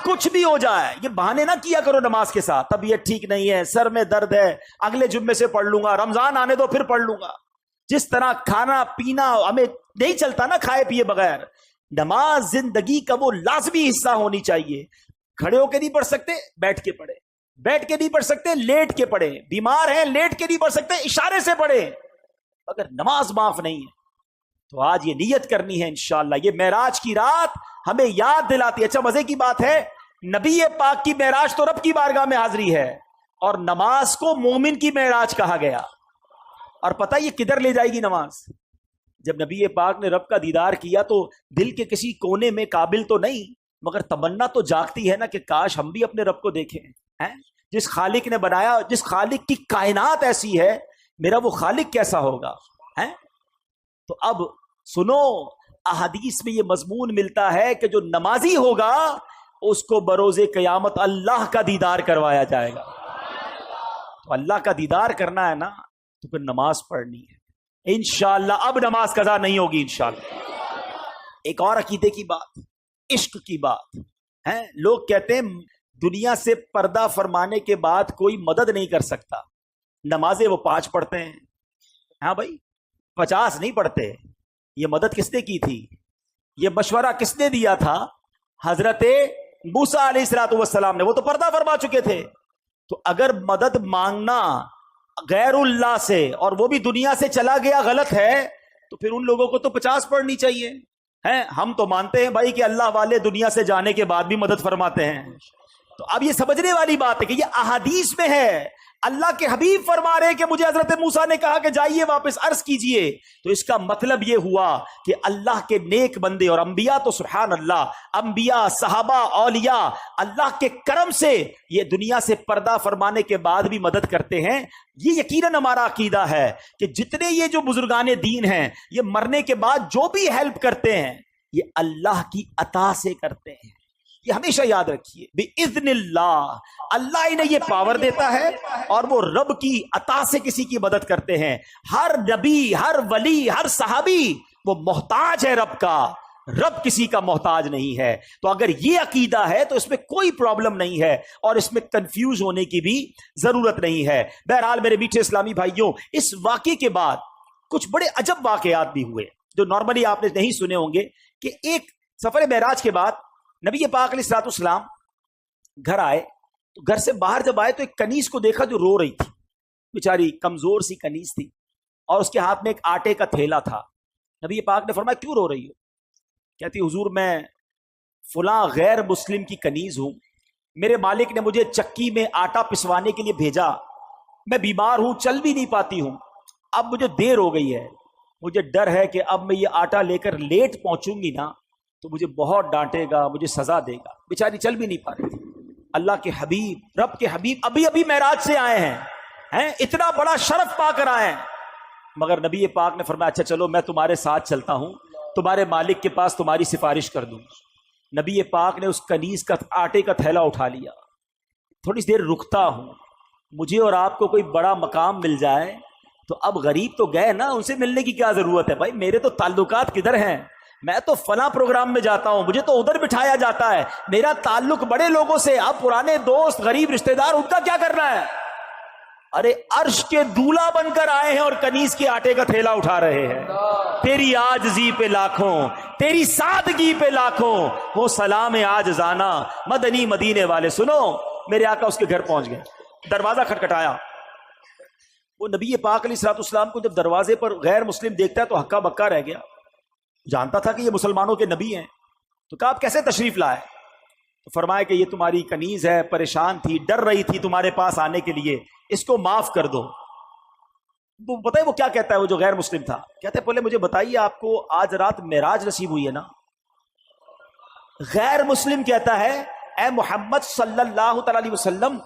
کچھ بھی ہو جائے، یہ بہانے نہ کیا کرو نماز کے ساتھ، طبیعت ٹھیک نہیں ہے، سر میں درد ہے، اگلے جمعے سے پڑھ لوں گا، رمضان آنے دو پھر پڑھ لوں گا۔ جس طرح کھانا پینا ہمیں نہیں چلتا نا کھائے پیے بغیر، نماز زندگی کا وہ لازمی حصہ ہونی چاہیے۔ کھڑے ہو کے نہیں پڑھ سکتے، بیٹھ کے پڑھے، بیٹھ کے نہیں پڑھ سکتے، لیٹ کے پڑھے، بیمار ہیں لیٹ کے نہیں پڑھ سکتے، اشارے سے پڑھے، اگر نماز معاف نہیں ہے تو آج یہ نیت کرنی ہے انشاءاللہ۔ یہ معراج کی رات ہمیں یاد دلاتی ہے۔ اچھا، مزے کی بات ہے، نبی پاک کی معراج تو رب کی بارگاہ میں حاضری ہے، اور نماز کو مومن کی معراج کہا گیا۔ اور پتہ یہ کدھر لے جائے گی نماز؟ جب نبی پاک نے رب کا دیدار کیا تو دل کے کسی کونے میں، قابل تو نہیں مگر تمنا تو جاگتی ہے نا کہ کاش ہم بھی اپنے رب کو دیکھیں۔ جس خالق نے بنایا، جس خالق کی کائنات ایسی ہے، میرا وہ خالق کیسا ہوگا؟ تو اب سنو، احادیث میں یہ مضمون ملتا ہے کہ جو نمازی ہوگا اس کو بروز قیامت اللہ کا دیدار کروایا جائے گا۔ تو اللہ کا دیدار کرنا ہے نا، تو پھر نماز پڑھنی ہے انشاءاللہ۔ اب نماز قضا نہیں ہوگی انشاءاللہ۔ ایک اور عقیدے کی بات، عشق کی بات ہے۔ لوگ کہتے ہیں دنیا سے پردہ فرمانے کے بعد کوئی مدد نہیں کر سکتا، نمازیں وہ 5 پڑھتے ہیں۔ ہاں بھائی، 50 نہیں پڑھتے۔ یہ مدد کس نے کی تھی؟ یہ مشورہ کس نے دیا تھا؟ حضرت موسیٰ علیہ الصلوۃ والسلام نے۔ وہ تو پردہ فرما چکے تھے۔ تو اگر مدد مانگنا غیر اللہ سے، اور وہ بھی دنیا سے چلا گیا، غلط ہے، تو پھر ان لوگوں کو تو 50 پڑھنی چاہیے۔ ہم تو مانتے ہیں بھائی کہ اللہ والے دنیا سے جانے کے بعد بھی مدد فرماتے ہیں، تو اب یہ سمجھنے والی بات ہے کہ یہ احادیث میں ہے، اللہ کے حبیب فرما رہے ہیں کہ مجھے حضرت موسیٰ نے کہا کہ جائیے واپس عرض کیجئے، تو اس کا مطلب یہ ہوا کہ اللہ کے نیک بندے اور انبیاء تو سبحان اللہ، انبیاء، صحابہ، اولیاء اللہ کے کرم سے یہ دنیا سے پردہ فرمانے کے بعد بھی مدد کرتے ہیں۔ یہ یقیناً ہمارا عقیدہ ہے کہ جتنے یہ جو بزرگان دین ہیں یہ مرنے کے بعد جو بھی ہیلپ کرتے ہیں یہ اللہ کی عطا سے کرتے ہیں، یہ ہمیشہ یاد رکھیے، بِإِذْنِ اللہ، اللہ انہیں یہ پاور دیتا ہے اور وہ رب کی عطا سے کسی کی مدد کرتے ہیں۔ ہر نبی، ہر ولی، ہر صحابی وہ محتاج ہے رب کا، رب کسی کا محتاج نہیں ہے۔ تو اگر یہ عقیدہ ہے تو اس میں کوئی پرابلم نہیں ہے اور اس میں کنفیوز ہونے کی بھی ضرورت نہیں ہے۔ بہرحال میرے میٹھے اسلامی بھائیوں، اس واقعے کے بعد کچھ بڑے عجب واقعات بھی ہوئے جو نارملی آپ نے نہیں سنے ہوں گے، کہ ایک سفر معراج کے بعد نبی پاک علیہ الصلوۃ والسلام گھر آئے، تو گھر سے باہر جب آئے تو ایک کنیز کو دیکھا جو رو رہی تھی، بیچاری کمزور سی کنیز تھی اور اس کے ہاتھ میں ایک آٹے کا تھیلا تھا۔ نبی پاک نے فرمایا کیوں رو رہی ہو؟ کہتی حضور میں فلاں غیر مسلم کی کنیز ہوں، میرے مالک نے مجھے چکی میں آٹا پسوانے کے لیے بھیجا، میں بیمار ہوں، چل بھی نہیں پاتی ہوں، اب مجھے دیر ہو گئی ہے، مجھے ڈر ہے کہ اب میں یہ آٹا لے کر لیٹ پہنچوں گی نا تو مجھے بہت ڈانٹے گا، مجھے سزا دے گا۔ بیچاری چل بھی نہیں پا رہی تھی۔ اللہ کے حبیب، رب کے حبیب ابھی معراج سے آئے ہیں، اتنا بڑا شرف پا کر آئے ہیں، مگر نبی پاک نے فرمایا اچھا چلو میں تمہارے ساتھ چلتا ہوں، تمہارے مالک کے پاس تمہاری سفارش کر دوں۔ نبی پاک نے اس کنیز کا آٹے کا تھیلا اٹھا لیا، تھوڑی دیر رکتا ہوں، مجھے اور آپ کو کوئی بڑا مقام مل جائے تو اب غریب تو گئے نا، ان سے ملنے کی کیا ضرورت ہے بھائی، میرے تو تعلقات کدھر ہیں، میں تو فلاں پروگرام میں جاتا ہوں، مجھے تو ادھر بٹھایا جاتا ہے، میرا تعلق بڑے لوگوں سے، اب پرانے دوست، غریب رشتہ دار، ان کا کیا کرنا ہے؟ ارے عرش کے دولہا بن کر آئے ہیں اور کنیز کے آٹے کا تھیلا اٹھا رہے ہیں۔ تیری عاجزی پہ لاکھوں، تیری سادگی پہ لاکھوں، وہ سلام عاجزانہ مدنی مدینے والے۔ سنو، میرے آقا اس کے گھر پہنچ گئے، دروازہ کھٹکھٹایا، وہ نبی پاک علیہ الصلوۃ والسلام کو جب دروازے پر غیر مسلم دیکھتا ہے تو ہکا بکا رہ گیا، جانتا تھا کہ یہ مسلمانوں کے نبی ہیں، تو کہا آپ کیسے تشریف لائے؟ تو فرمایا کہ یہ تمہاری کنیز ہے، پریشان تھی، ڈر رہی تھی تمہارے پاس آنے کے لیے، اس کو معاف کر دو۔ تو بتائیے وہ کیا کہتا ہے، وہ جو غیر مسلم تھا، کہتے پہلے مجھے بتائیے آپ کو آج رات معراج نصیب ہوئی ہے نا؟ غیر مسلم کہتا ہے اے محمد صلی اللہ تعالی علیہ وسلم،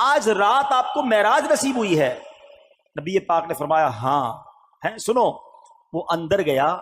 آج رات آپ کو معراج نصیب ہوئی ہے؟ نبی پاک نے فرمایا ہاں ہے۔ سنو، وہ اندر گیا،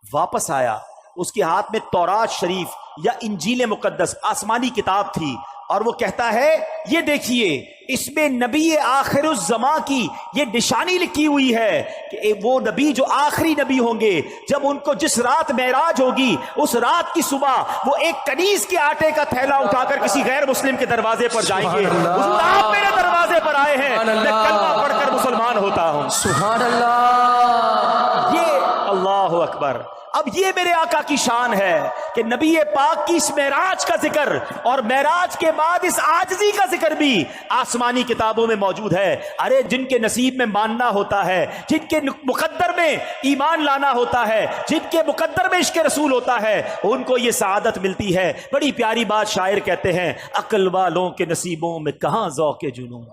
واپس آیا، اس کے ہاتھ میں تورات شریف یا انجیل مقدس آسمانی کتاب تھی، اور وہ کہتا ہے یہ دیکھیے اس میں نبی آخر الزمان کی یہ نشانی لکھی ہوئی ہے کہ وہ نبی جو آخری نبی ہوں گے، جب ان کو جس رات معراج ہوگی اس رات کی صبح وہ ایک کنیز کے آٹے کا تھیلا اٹھا کر کسی غیر مسلم کے دروازے پر جائیں گے۔ حضور آپ میرے دروازے پر آئے ہیں، میں کلمہ پڑھ کر مسلمان ہوتا ہوں۔ سبحان اللہ، یہ اللہ اکبر۔ اب یہ میرے آقا کی شان ہے کہ نبی پاک کی اس معراج کا ذکر اور معراج کے بعد اس عاجزی کا ذکر بھی آسمانی کتابوں میں موجود ہے۔ ارے جن کے نصیب میں ماننا ہوتا ہے، جن کے مقدر میں ایمان لانا ہوتا ہے، جن کے مقدر میں عشق رسول ہوتا ہے، ان کو یہ سعادت ملتی ہے۔ بڑی پیاری بات شاعر کہتے ہیں، عقل والوں کے نصیبوں میں کہاں ذوق جنون۔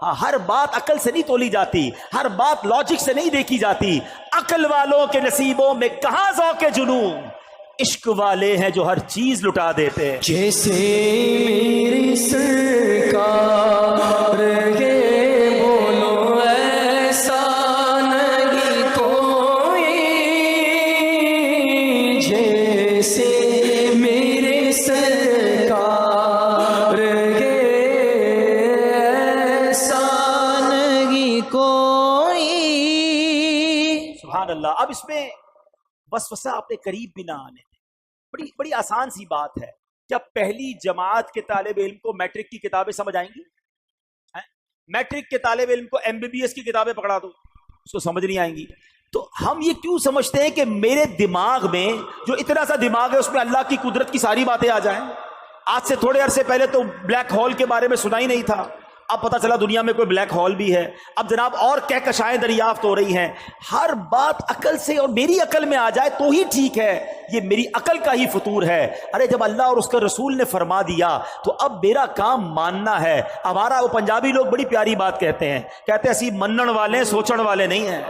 ہاں، ہر بات عقل سے نہیں تولی جاتی، ہر بات لاجک سے نہیں دیکھی جاتی۔ عقل والوں کے نصیبوں میں کہاں ذوق جنون، عشق والے ہیں جو ہر چیز لٹا دیتے ہیں۔ جیسے میری سرکار کے بولو ایسا نہیں کوئی، جیسے میرے سرکار کے ایسا نہیں کوئی۔ سبحان اللہ۔ اب اس میں وسوسہ اپنے قریب بھی نہ آنے دیں۔ بڑی آسان سی بات ہے، کیا پہلی جماعت کے طالب علم کو میٹرک کی کتابیں سمجھ آئیں گی؟ میٹرک کے طالب علم کو MBBS کی کتابیں پکڑا دو، اس کو سمجھ نہیں آئیں گی۔ تو ہم یہ کیوں سمجھتے ہیں کہ میرے دماغ میں جو اتنا سا دماغ ہے اس میں اللہ کی قدرت کی ساری باتیں آ جائیں؟ آج سے تھوڑے عرصے پہلے تو بلیک ہول کے بارے میں سنا ہی نہیں تھا، اب پتہ چلا دنیا میں کوئی بلیک ہول بھی ہے، اب جناب اور کہکشائیں دریافت ہو رہی ہیں. ہر بات عقل سے اور میری عقل میں آ جائے تو ہی ٹھیک ہے، یہ میری عقل کا ہی فطور ہے. ارے جب اللہ اور اس کے رسول نے فرما دیا تو اب میرا کام ماننا ہے. ہمارا وہ پنجابی لوگ بڑی پیاری بات کہتے ہیں اسی منن والے سوچن والے نہیں ہیں.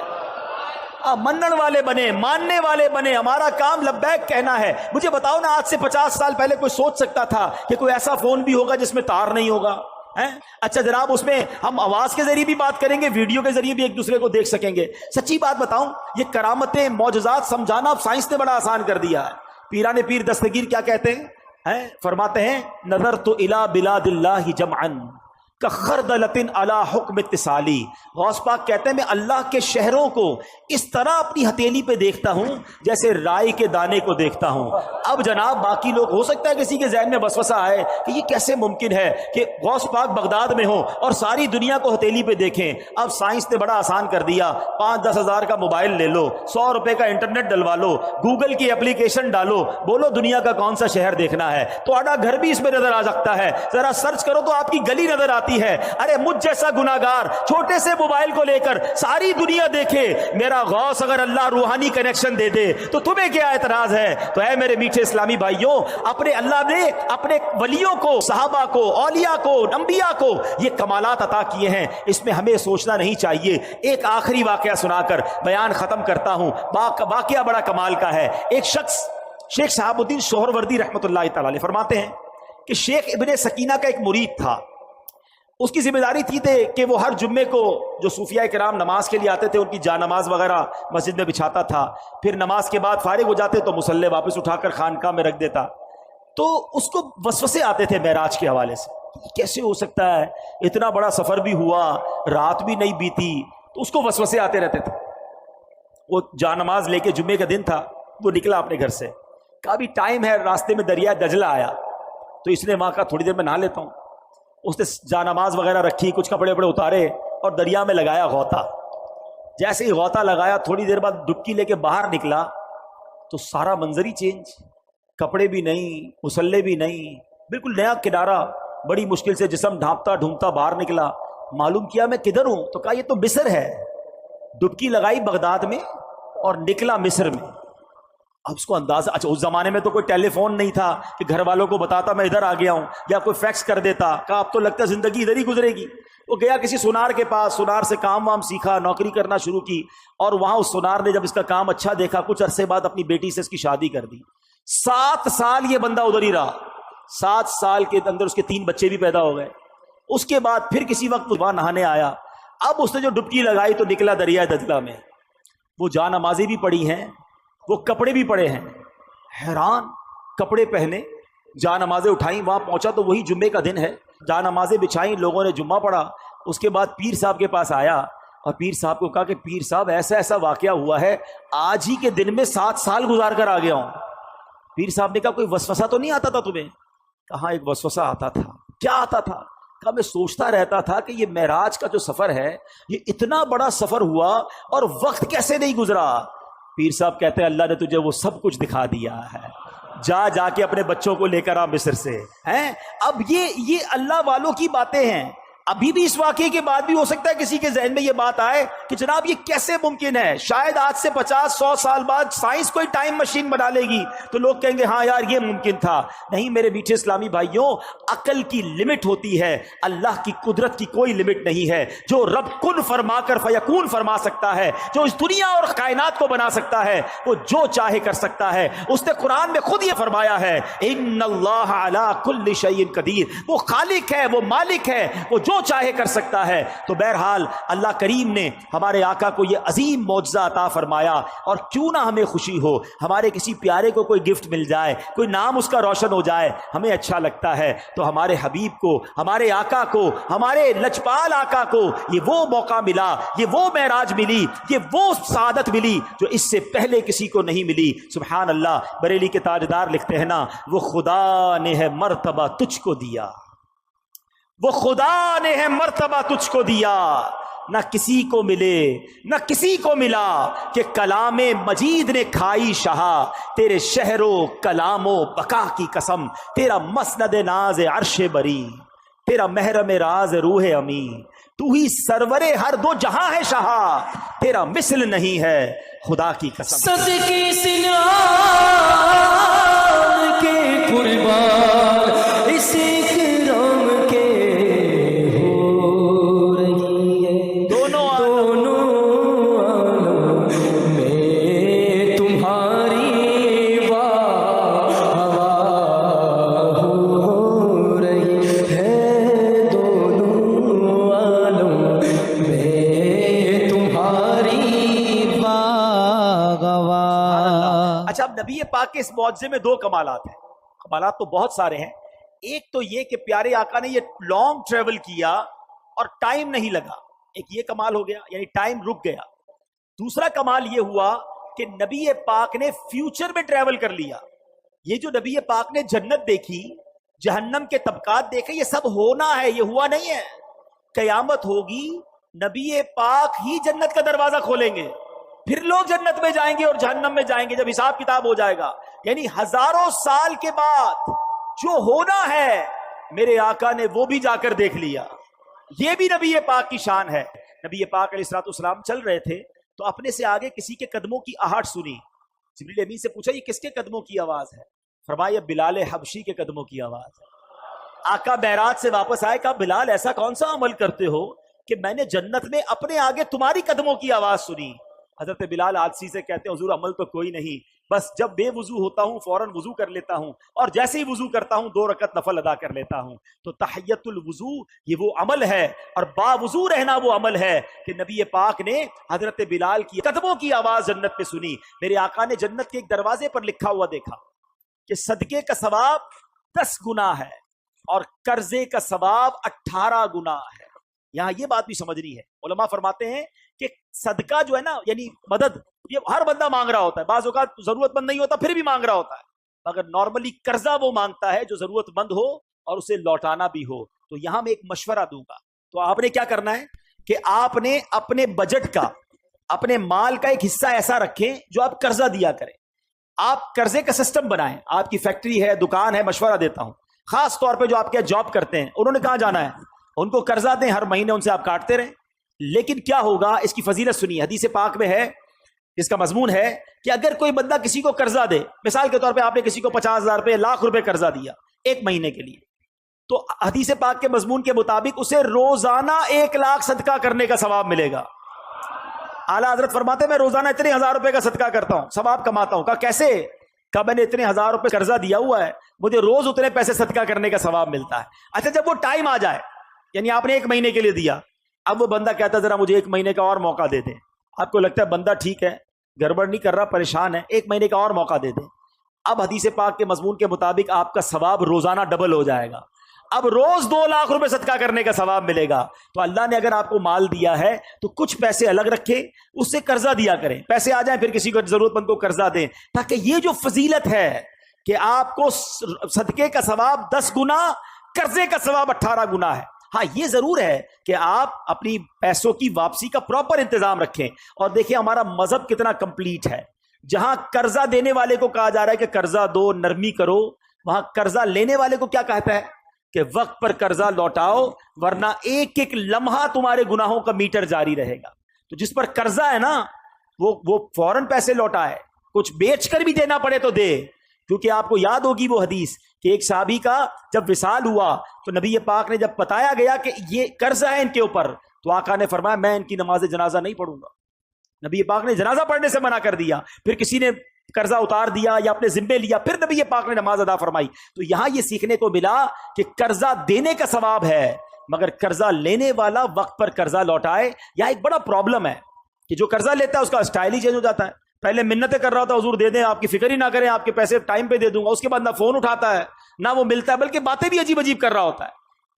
منن والے بنے، ماننے والے بنے، ہمارا کام لبیک کہنا ہے. مجھے بتاؤ نا، آج سے 50 سال پہلے کوئی سوچ سکتا تھا کہ کوئی ایسا فون بھی ہوگا جس میں تار نہیں ہوگا؟ اچھا جناب، اس میں ہم آواز کے ذریعے بھی بات کریں گے، ویڈیو کے ذریعے بھی ایک دوسرے کو دیکھ سکیں گے. سچی بات بتاؤں، یہ کرامتیں معجزات سمجھانا اب سائنس نے بڑا آسان کر دیا ہے. پیران پیر دستگیر کیا کہتے ہیں؟ فرماتے ہیں نظرت الی بلاد اللہ جمعا کخردلۃ علی حکم اتصالی. غوث پاک کہتے ہیں میں اللہ کے شہروں کو اس طرح اپنی ہتھیلی پہ دیکھتا ہوں جیسے رائی کے دانے کو دیکھتا ہوں. اب جناب باقی لوگ، ہو سکتا ہے کسی کے ذہن میں وسوسہ آئے کہ یہ کیسے ممکن ہے کہ غوث پاک بغداد میں ہوں اور ساری دنیا کو ہتھیلی پہ دیکھیں. اب سائنس نے بڑا آسان کر دیا. 5-10 ہزار کا موبائل لے لو، 100 روپے کا انٹرنیٹ ڈلوا لو، گوگل کی اپلیکیشن ڈالو، بولو دنیا کا کون سا شہر دیکھنا ہے، تو آڈا گھر بھی اس میں نظر آ سکتا ہے. ذرا سرچ کرو تو آپ کی گلی نظر آتی ہے. ارے مجھ جیسا گناہگار چھوٹے سے موبائل کو لے کر ساری دنیا دیکھے، میرا غوث اگر اللہ روحانی کنیکشن دے دے تو تمہیں کیا اعتراض ہے؟ تو اے میرے میٹھے اسلامی بھائیوں، اپنے اللہ نے اپنے ولیوں کو، صحابہ کو، اولیاء کو، انبیاء کو یہ کمالات عطا کیے ہیں، اس میں ہمیں سوچنا نہیں چاہیے. ایک آخری واقعہ سنا کر بیان ختم کرتا ہوں. واقعہ بڑا کمال کا ہے. ایک شخص شیخ شہاب الدین سہروردی رحمۃ اللہ تعالی علیہ فرماتے ہیں کہ شیخ ابن سکینہ کا ایک مرید تھا. اس کی ذمہ داری تھی کہ وہ ہر جمعے کو جو صوفیاء کرام نماز کے لیے آتے تھے ان کی جا نماز وغیرہ مسجد میں بچھاتا تھا، پھر نماز کے بعد فارغ ہو جاتے تو مصلی واپس اٹھا کر خانقاہ میں رکھ دیتا. تو اس کو وسوسے آتے تھے معراج کے حوالے سے، کیسے ہو سکتا ہے، اتنا بڑا سفر بھی ہوا، رات بھی نہیں بیتی، تو اس کو وسوسے آتے رہتے تھے. وہ جا نماز لے کے، جمعے کا دن تھا، وہ نکلا اپنے گھر سے، کہا بھی ٹائم ہے. راستے میں دریا دجلہ آیا تو اس نے وہاں کہا تھوڑی دیر میں نہا لیتا ہوں. اس نے جا نماز وغیرہ رکھی، کچھ کپڑے وپڑے اتارے اور دریا میں لگایا غوطہ. جیسے ہی غوطہ لگایا تھوڑی دیر بعد ڈبکی لے کے باہر نکلا تو سارا منظر ہی چینج، کپڑے بھی نہیں، مسلے بھی نہیں، بالکل نیا کنارہ. بڑی مشکل سے جسم ڈھانپتا ڈھونپتا باہر نکلا. معلوم کیا میں کدھر ہوں؟ تو کہا یہ تو مصر ہے. ڈبکی لگائی بغداد میں اور نکلا مصر میں. اب اس کو اندازہ، اچھا اس زمانے میں تو کوئی ٹیلی فون نہیں تھا کہ گھر والوں کو بتاتا میں ادھر آ گیا ہوں، یا کوئی فیکس کر دیتا. کہا اب تو لگتا ہے زندگی ادھر ہی گزرے گی. وہ گیا کسی سونار کے پاس، سونار سے کام وام سیکھا، نوکری کرنا شروع کی، اور وہاں اس سونار نے جب اس کا کام اچھا دیکھا، کچھ عرصے بعد اپنی بیٹی سے اس کی شادی کر دی. 7 سال یہ بندہ ادھر ہی رہا. 7 سال کے اندر اس کے 3 بچے بھی پیدا ہو گئے. اس کے بعد پھر کسی وقت وہاں نہانے آیا. اب اس نے جو ڈبکی لگائی تو نکلا دریا دجلہ میں. وہ جا نمازیں بھی پڑھی ہیں، وہ کپڑے بھی پڑے ہیں. حیران، کپڑے پہنے، جا نمازیں اٹھائیں. وہاں پہنچا تو وہی جمعے کا دن ہے. جا نمازیں بچھائیں، لوگوں نے جمعہ پڑھا. اس کے بعد پیر صاحب کے پاس آیا اور پیر صاحب کو کہا کہ پیر صاحب ایسا ایسا واقعہ ہوا ہے، آج ہی کے دن میں 7 سال گزار کر آ گیا ہوں. پیر صاحب نے کہا کوئی وسوسہ تو نہیں آتا تھا تمہیں؟ کہاں ایک وسوسہ آتا تھا. کیا آتا تھا؟ کہا میں سوچتا رہتا تھا کہ یہ معراج کا جو سفر ہے یہ اتنا بڑا سفر ہوا اور وقت کیسے نہیں گزرا. پیر صاحب کہتے ہیں اللہ نے تجھے وہ سب کچھ دکھا دیا ہے، جا کے اپنے بچوں کو لے کر آ مصر سے. اب یہ اللہ والوں کی باتیں ہیں. ابھی بھی اس واقعے کے بعد بھی ہو سکتا ہے کسی کے ذہن میں یہ بات آئے کہ جناب یہ کیسے ممکن ہے. شاید آج سے 50-100 سال بعد سائنس کوئی ٹائم مشین بنا لے گی تو لوگ کہیں گے ہاں یار یہ ممکن تھا. نہیں میرے میٹھے اسلامی بھائیوں، عقل کی لمٹ ہوتی ہے، اللہ کی قدرت کی کوئی لمٹ نہیں ہے. جو رب کن فرما کر فیکون فرما سکتا ہے، جو اس دنیا اور کائنات کو بنا سکتا ہے، وہ جو چاہے کر سکتا ہے. اس نے قرآن میں خود یہ فرمایا ہے ان اللہ علی کل شیء قدیر. وہ خالق ہے، وہ مالک ہے، وہ جو چاہے کر سکتا ہے. تو بہرحال اللہ کریم نے ہمارے آقا کو یہ عظیم معجزہ عطا فرمایا. اور کیوں نہ ہمیں خوشی ہو، ہمارے کسی پیارے کو کوئی گفٹ مل جائے، کوئی نام اس کا روشن ہو جائے، ہمیں اچھا لگتا ہے. تو ہمارے حبیب کو، ہمارے آقا کو، ہمارے لجپال آقا کو یہ وہ موقع ملا، یہ وہ معراج ملی، یہ وہ سعادت ملی جو اس سے پہلے کسی کو نہیں ملی. سبحان اللہ. بریلی کے تاجدار لکھتے ہیں نا، وہ خدا نے ہے مرتبہ تجھ کو دیا، وہ خدا نے ہے مرتبہ تجھ کو دیا، نہ کسی کو ملے نہ کسی کو ملا کہ کلام مجید نے کھائی شہا. تیرے شہر و کلام و بقا کی قسم، تیرا مسند ناز عرش بری. تیرا محرم راز روح امی، تو ہی سرورے ہر دو جہاں ہے شہا، تیرا مثل نہیں ہے خدا کی قسم۔ صدقے سنان کے قربان اس اکرام کے ہو رہی ہے، دونوں عالم میں تمہاری واہ واہ ہو رہی ہے، دونوں عالم میں تمہاری اچھا، اب نبی پاک کے اس معجزے میں دو کمالات ہیں، کمالات تو بہت سارے ہیں۔ ایک تو یہ کہ پیارے آقا نے یہ لانگ ٹریول کیا اور ٹائم نہیں لگا، ایک یہ کمال ہو گیا، یعنی ٹائم رک گیا۔ دوسرا کمال یہ ہوا کہ نبی پاک نے فیوچر میں ٹریول کر لیا۔ یہ جو نبی پاک نے جنت دیکھی، جہنم کے طبقات دیکھے، یہ سب ہونا ہے، یہ ہوا نہیں ہے۔ قیامت ہوگی، نبی پاک ہی جنت کا دروازہ کھولیں گے، پھر لوگ جنت میں جائیں گے اور جہنم میں جائیں گے جب حساب کتاب ہو جائے گا۔ یعنی ہزاروں سال کے بعد جو ہونا ہے میرے آقا نے وہ بھی جا کر دیکھ لیا۔ یہ بھی نبی پاک کی شان ہے۔ نبی پاک علیہ الصلوۃ والسلام چل رہے تھے تو اپنے سے آگے کسی کے قدموں کی آہٹ سنی۔ جبریل امین سے پوچھا یہ کس کے قدموں کی آواز ہے؟ فرمایا بلال حبشی کے قدموں کی آواز ہے۔ آقا معراج سے واپس آئے، کہا بلال ایسا کون سا عمل کرتے ہو کہ میں نے جنت میں اپنے آگے تمہاری قدموں کی آواز سنی؟ حضرت بلال عادسی سے کہتے ہیں حضور عمل تو کوئی نہیں، بس جب بے وضو ہوتا ہوں فوراً وضو کر لیتا ہوں، اور جیسے ہی وضو کرتا ہوں 2 رکعت نفل ادا کر لیتا ہوں۔ تو تحیت الوضو یہ وہ عمل ہے، اور با وضو رہنا وہ عمل ہے کہ نبی پاک نے حضرت بلال کی قدموں کی آواز جنت پہ سنی۔ میرے آقا نے جنت کے ایک دروازے پر لکھا ہوا دیکھا کہ صدقے کا ثواب 10 گنا ہے اور قرضے کا ثواب 18 گنا ہے۔ یہاں یہ بات بھی سمجھنی ہے، علماء فرماتے ہیں کہ صدقہ جو ہے نا، یعنی مدد، یہ ہر بندہ مانگ رہا ہوتا ہے، بعض اوقات ضرورت مند نہیں ہوتا پھر بھی مانگ رہا ہوتا ہے، مگر نارملی قرضہ وہ مانگتا ہے جو ضرورت مند ہو اور اسے لوٹانا بھی ہو۔ تو یہاں میں ایک مشورہ دوں گا، تو آپ نے کیا کرنا ہے کہ آپ نے اپنے بجٹ کا، اپنے مال کا ایک حصہ ایسا رکھیں جو آپ قرضہ دیا کریں۔ آپ قرضے کا سسٹم بنائیں۔ آپ کی فیکٹری ہے، دکان ہے، مشورہ دیتا ہوں، خاص طور پہ جو آپ کے جاب کرتے ہیں، انہوں نے کہاں جانا ہے؟ ان کو قرضہ دیں، ہر مہینے ان سے آپ کاٹتے رہیں۔ لیکن کیا ہوگا، اس کی فضیلت سنیے، حدیث پاک میں ہے، اس کا مضمون ہے کہ اگر کوئی بندہ کسی کو قرضہ دے، مثال کے طور پہ آپ نے کسی کو 50,000 روپے، لاکھ روپے قرضہ دیا 1 مہینے کے لیے، تو حدیث پاک کے مضمون کے مطابق اسے روزانہ 1 لاکھ صدقہ کرنے کا ثواب ملے گا۔ اعلیٰ حضرت فرماتے ہیں میں روزانہ اتنے 1000 روپے کا صدقہ کرتا ہوں، ثواب کماتا ہوں۔ کہا کیسے؟ کہا میں نے اتنے 1000 روپے قرضہ دیا ہوا ہے، مجھے روز اتنے پیسے صدقہ کرنے کا ثواب ملتا ہے۔ اچھا جب وہ ٹائم آ جائے، یعنی آپ نے 1 مہینے کے لیے دیا، اب وہ بندہ کہتا ہے ذرا مجھے 1 مہینے کا اور موقع دے دیں، آپ کو لگتا ہے بندہ ٹھیک ہے، گڑبڑ نہیں کر رہا، پریشان ہے، 1 مہینے کا اور موقع دے دیں۔ اب حدیث پاک کے مضمون کے مطابق آپ کا ثواب روزانہ ڈبل ہو جائے گا، اب روز 2 لاکھ روپے صدقہ کرنے کا ثواب ملے گا۔ تو اللہ نے اگر آپ کو مال دیا ہے تو کچھ پیسے الگ رکھیں، اس سے قرضہ دیا کریں، پیسے آ جائیں پھر کسی کو ضرورت مند کو قرضہ دیں، تاکہ یہ جو فضیلت ہے کہ آپ کو صدقے کا ثواب 10 گنا، قرضے کا ثواب 18 گنا ہے۔ ہاں یہ ضرور ہے کہ آپ اپنی پیسوں کی واپسی کا پراپر انتظام رکھیں، اور دیکھیں ہمارا مذہب کتنا کمپلیٹ ہے۔ جہاں قرضہ دینے والے کو کہا جا رہا ہے کہ قرضہ دو، نرمی کرو، وہاں قرضہ لینے والے کو کیا کہتا ہے کہ وقت پر قرضہ لوٹاؤ، ورنہ ایک ایک لمحہ تمہارے گناہوں کا میٹر جاری رہے گا۔ تو جس پر قرضہ ہے نا وہ فوراً پیسے لوٹائے، کچھ بیچ کر بھی دینا پڑے تو دے، کیونکہ آپ کو یاد ہوگی وہ حدیث کہ ایک صحابی کا جب وصال ہوا تو نبی پاک نے جب بتایا گیا کہ یہ قرضہ ہے ان کے اوپر، تو آقا نے فرمایا میں ان کی نماز جنازہ نہیں پڑھوں گا۔ نبی پاک نے جنازہ پڑھنے سے منع کر دیا، پھر کسی نے قرضہ اتار دیا یا اپنے ذمے لیا، پھر نبی پاک نے نماز ادا فرمائی۔ تو یہاں یہ سیکھنے کو ملا کہ قرضہ دینے کا ثواب ہے، مگر قرضہ لینے والا وقت پر قرضہ لوٹائے۔ یہاں ایک بڑا پرابلم ہے کہ جو قرضہ لیتا ہے اس کا اسٹائل ہی چینج ہو جاتا ہے۔ پہلے منتیں کر رہا ہوتا حضور دے دیں، آپ کی فکر ہی نہ کریں، آپ کے پیسے ٹائم پہ دے دوں گا، اس کے بعد نہ فون اٹھاتا ہے نہ وہ ملتا ہے، بلکہ باتیں بھی عجیب عجیب کر رہا ہوتا ہے۔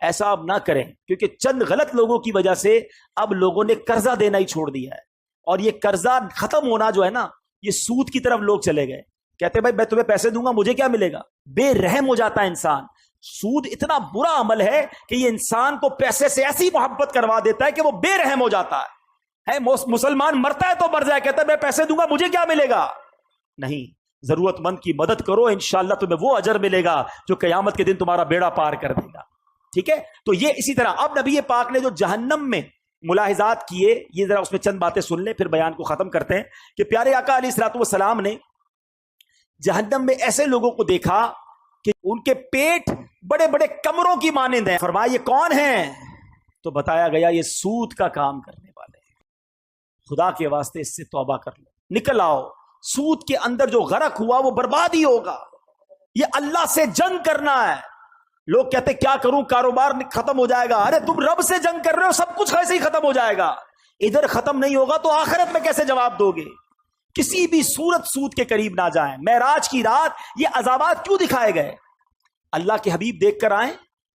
ایسا اب نہ کریں، کیونکہ چند غلط لوگوں کی وجہ سے اب لوگوں نے قرضہ دینا ہی چھوڑ دیا ہے، اور یہ قرضہ ختم ہونا جو ہے نا، یہ سود کی طرف لوگ چلے گئے، کہتے ہیں بھائی میں تمہیں پیسے دوں گا مجھے کیا ملے گا، بے رحم ہو جاتا ہے انسان۔ سود اتنا برا عمل ہے کہ یہ انسان کو پیسے سے ایسی محبت کروا دیتا ہے کہ وہ بے رحم ہو جاتا ہے۔ مسلمان مرتا ہے تو مر جائے، کہتا ہے میں پیسے دوں گا مجھے کیا ملے گا، نہیں، ضرورت مند کی مدد کرو، انشاءاللہ تمہیں وہ اجر ملے گا جو قیامت کے دن تمہارا بیڑا پار کر دے گا۔ ٹھیک ہے. تو یہ اسی طرح اب نبی پاک نے جو جہنم میں ملاحظات کیے، یہ ذرا اس میں چند باتیں سن لیں پھر بیان کو ختم کرتے ہیں. کہ پیارے آقا علیہ الصلوۃ والسلام نے جہنم میں ایسے لوگوں کو دیکھا کہ ان کے پیٹ بڑے بڑے کمروں کی مانند ہیں. فرمایا یہ کون ہیں؟ تو بتایا گیا یہ سود کا کام کرنے والے ہیں. خدا کے واسطے اس سے توبہ کر لو، نکل آؤ. سود کے اندر جو غرق ہوا وہ برباد ہی ہوگا. یہ اللہ سے جنگ کرنا ہے. لوگ کہتے کیا کروں، کاروبار ختم ہو جائے گا. ارے تم رب سے جنگ کر رہے ہو، سب کچھ ایسے ہی ختم ہو جائے گا. ادھر ختم نہیں ہوگا تو آخرت میں کیسے جواب دو گے؟ کسی بھی صورت سود کے قریب نہ جائیں. معراج کی رات یہ عذابات کیوں دکھائے گئے؟ اللہ کے حبیب دیکھ کر آئیں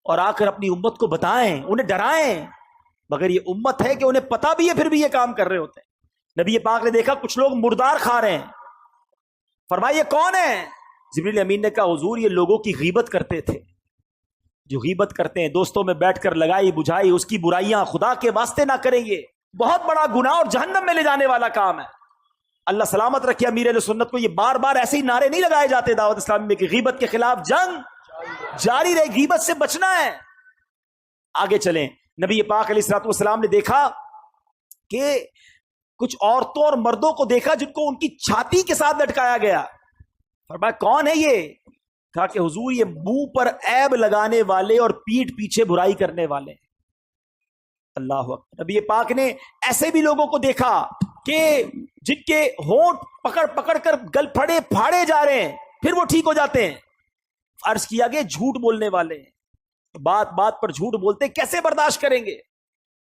اور آ کر اپنی امت کو بتائیں، انہیں ڈرائیں. مگر یہ امت ہے کہ انہیں پتہ بھی ہے پھر بھی یہ کام کر رہے ہوتے ہیں. نبی پاک نے دیکھا کچھ لوگ مردار کھا رہے ہیں. فرمایا یہ کون ہے؟ جبریل امین نے کہا حضور یہ لوگوں کی غیبت کرتے تھے. جو غیبت کرتے ہیں، دوستوں میں بیٹھ کر لگائی بجھائی اس کی برائیاں، خدا کے واسطے نہ کریں. یہ بہت بڑا گناہ اور جہنم میں لے جانے والا کام ہے. اللہ سلامت رکھے امیر اہل سنت کو یہ بار بار ایسے ہی نعرے نہیں لگائے جاتے دعوت اسلامی میں کہ غیبت کے خلاف جنگ جاری رہے، غیبت سے بچنا ہے. آگے چلیں. نبی پاک علیہ الصلوۃ والسلام نے دیکھا کہ کچھ عورتوں اور مردوں کو دیکھا جن کو ان کی چھاتی کے ساتھ لٹکایا گیا. فرمایا کون ہے یہ؟ کہا کہ حضور یہ منہ پر عیب لگانے والے اور پیٹھ پیچھے برائی کرنے والے. اللہ اکبر. نبی پاک نے ایسے بھی لوگوں کو دیکھا کہ جن کے ہونٹ پکڑ پکڑ کر گل پھاڑے جا رہے ہیں پھر وہ ٹھیک ہو جاتے ہیں. عرض کیا کہ جھوٹ بولنے والے ہیں، بات بات پر جھوٹ بولتے ہیں، کیسے برداشت کریں گے؟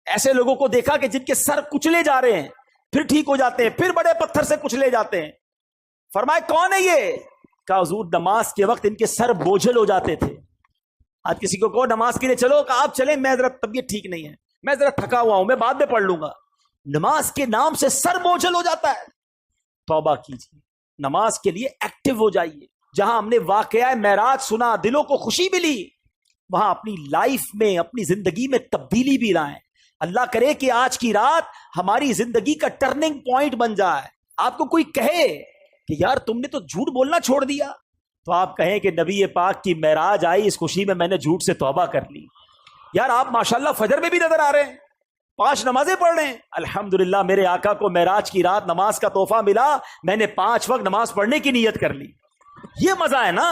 ایسے لوگوں کو دیکھا کہ جن کے سر کچلے جا رہے ہیں پھر ٹھیک ہو جاتے ہیں، پھر بڑے پتھر سے کچلے جاتے ہیں. فرمائے کون ہے یہ؟ کہا حضور نماز کے وقت ان کے سر بوجھل ہو جاتے تھے. آج کسی کو کہو نماز کے لیے چلو، کہ آپ چلیں، میں ذرا طبیعت ٹھیک نہیں ہے، میں ذرا تھکا ہوا ہوں، میں بعد میں پڑھ لوں گا. نماز کے نام سے سر بوجھل ہو جاتا ہے. توبہ کیجیے، نماز کے لیے ایکٹیو ہو جائیے. جہاں ہم نے واقعہ معراج سنا، دلوں کو خوشی ملی، وہاں اپنی لائف میں اپنی زندگی میں تبدیلی بھی لائیں. اللہ کرے کہ آج کی رات ہماری زندگی کا ٹرننگ پوائنٹ بن جائے. آپ کو کوئی کہے کہ یار تم نے تو جھوٹ بولنا چھوڑ دیا، تو آپ کہیں کہ نبی پاک کی معراج آئی، اس خوشی میں نے جھوٹ سے توبہ کر لی. یار آپ ماشاءاللہ فجر میں بھی نظر آ رہے ہیں، 5 نمازیں پڑھ رہے ہیں. الحمدللہ میرے آقا کو معراج کی رات نماز کا تحفہ ملا، میں نے 5 وقت نماز پڑھنے کی نیت کر لی. یہ مزہ ہے نا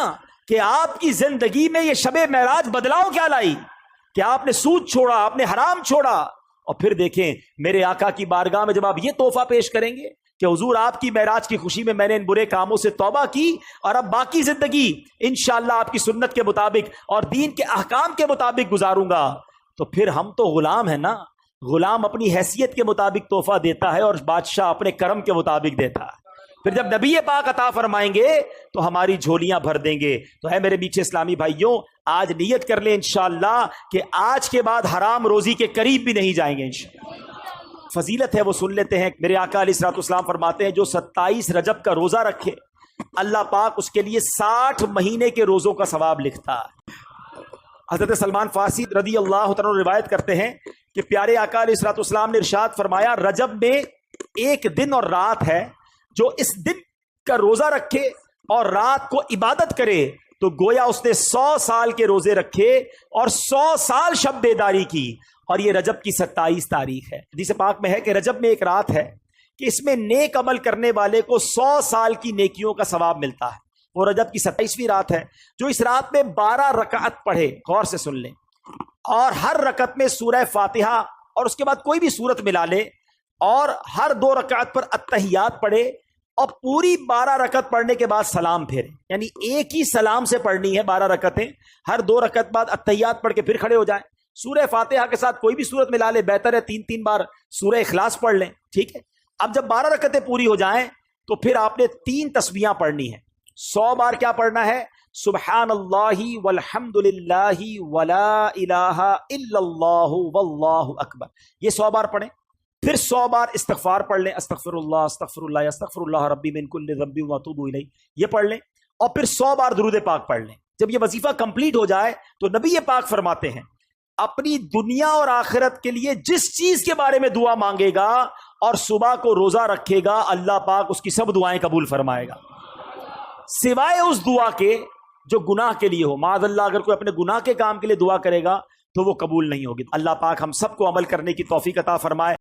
کہ آپ کی زندگی میں یہ شب معراج بدلاؤ کیا لائی کہ آپ نے سود چھوڑا، آپ نے حرام چھوڑا. اور پھر دیکھیں میرے آقا کی بارگاہ میں جب آپ یہ تحفہ پیش کریں گے کہ حضور آپ کی معراج کی خوشی میں نے ان برے کاموں سے توبہ کی اور اب باقی زندگی انشاءاللہ آپ کی سنت کے مطابق اور دین کے احکام کے مطابق گزاروں گا، تو پھر ہم تو غلام ہیں نا. غلام اپنی حیثیت کے مطابق تحفہ دیتا ہے اور بادشاہ اپنے کرم کے مطابق دیتا ہے. پھر جب نبی پاک عطا فرمائیں گے تو ہماری جھولیاں بھر دیں گے. تو ہے میرے میٹھے اسلامی بھائیوں، آج نیت کر لیں انشاءاللہ کہ آج کے بعد حرام روزی کے قریب بھی نہیں جائیں گے انشاءاللہ. فضیلت ہے وہ سن لیتے ہیں. میرے آقا علیہ الصلوۃ والسلام فرماتے ہیں جو 27 رجب کا روزہ رکھے اللہ پاک اس کے لیے 60 مہینے کے روزوں کا ثواب لکھتا ہے. حضرت سلمان فارسی رضی اللہ تعالیٰ روایت کرتے ہیں کہ پیارے آقا علیہ الصلوۃ والسلام نے ارشاد فرمایا رجب میں ایک دن اور رات ہے، جو اس دن کا روزہ رکھے اور رات کو عبادت کرے تو گویا اس نے 100 سال کے روزے رکھے اور 100 سال شب بیداری کی. اور یہ رجب کی 27 تاریخ ہے. حدیث پاک میں ہے کہ رجب میں ایک رات ہے کہ اس میں نیک عمل کرنے والے کو 100 سال کی نیکیوں کا ثواب ملتا ہے. وہ رجب کی 27ویں رات ہے. جو اس رات میں 12 رکعت پڑھے، غور سے سن لیں، اور ہر رکعت میں سورہ فاتحہ اور اس کے بعد کوئی بھی سورت ملا لے اور ہر 2 رکعت پر التحیات پڑھے اور پوری 12 رکعت پڑھنے کے بعد سلام پھیرے. یعنی ایک ہی سلام سے پڑھنی ہے 12 رکعتیں، ہر 2 رکعت بعد التحیات پڑھ کے پھر کھڑے ہو جائیں. سورہ فاتحہ کے ساتھ کوئی بھی سورت ملا لے، بہتر ہے 3 بار سورہ اخلاص پڑھ لیں. ٹھیک ہے. اب جب 12 رکعتیں پوری ہو جائیں تو پھر آپ نے 3 تسبیحاں پڑھنی ہیں. 100 بار کیا پڑھنا ہے؟ سبحان اللہ والحمد للہ ولا الہ الا اللہ واللہ اکبر. یہ 100 بار پڑھیں. پھر 100 بار استغفار پڑھ لیں، استغفر اللہ استغفر اللہ ربی من کل ذنب واتوب الیہ، یہ پڑھ لیں. اور پھر 100 بار درود پاک پڑھ لیں. جب یہ وظیفہ کمپلیٹ ہو جائے تو نبی پاک فرماتے ہیں اپنی دنیا اور آخرت کے لیے جس چیز کے بارے میں دعا مانگے گا اور صبح کو روزہ رکھے گا اللہ پاک اس کی سب دعائیں قبول فرمائے گا، سوائے اس دعا کے جو گناہ کے لیے ہو. معاذ اللہ اگر کوئی اپنے گناہ کے کام کے لیے دعا کرے گا تو وہ قبول نہیں ہوگی۔ اللہ پاک ہم سب کو عمل کرنے کی توفیق عطا فرمائے۔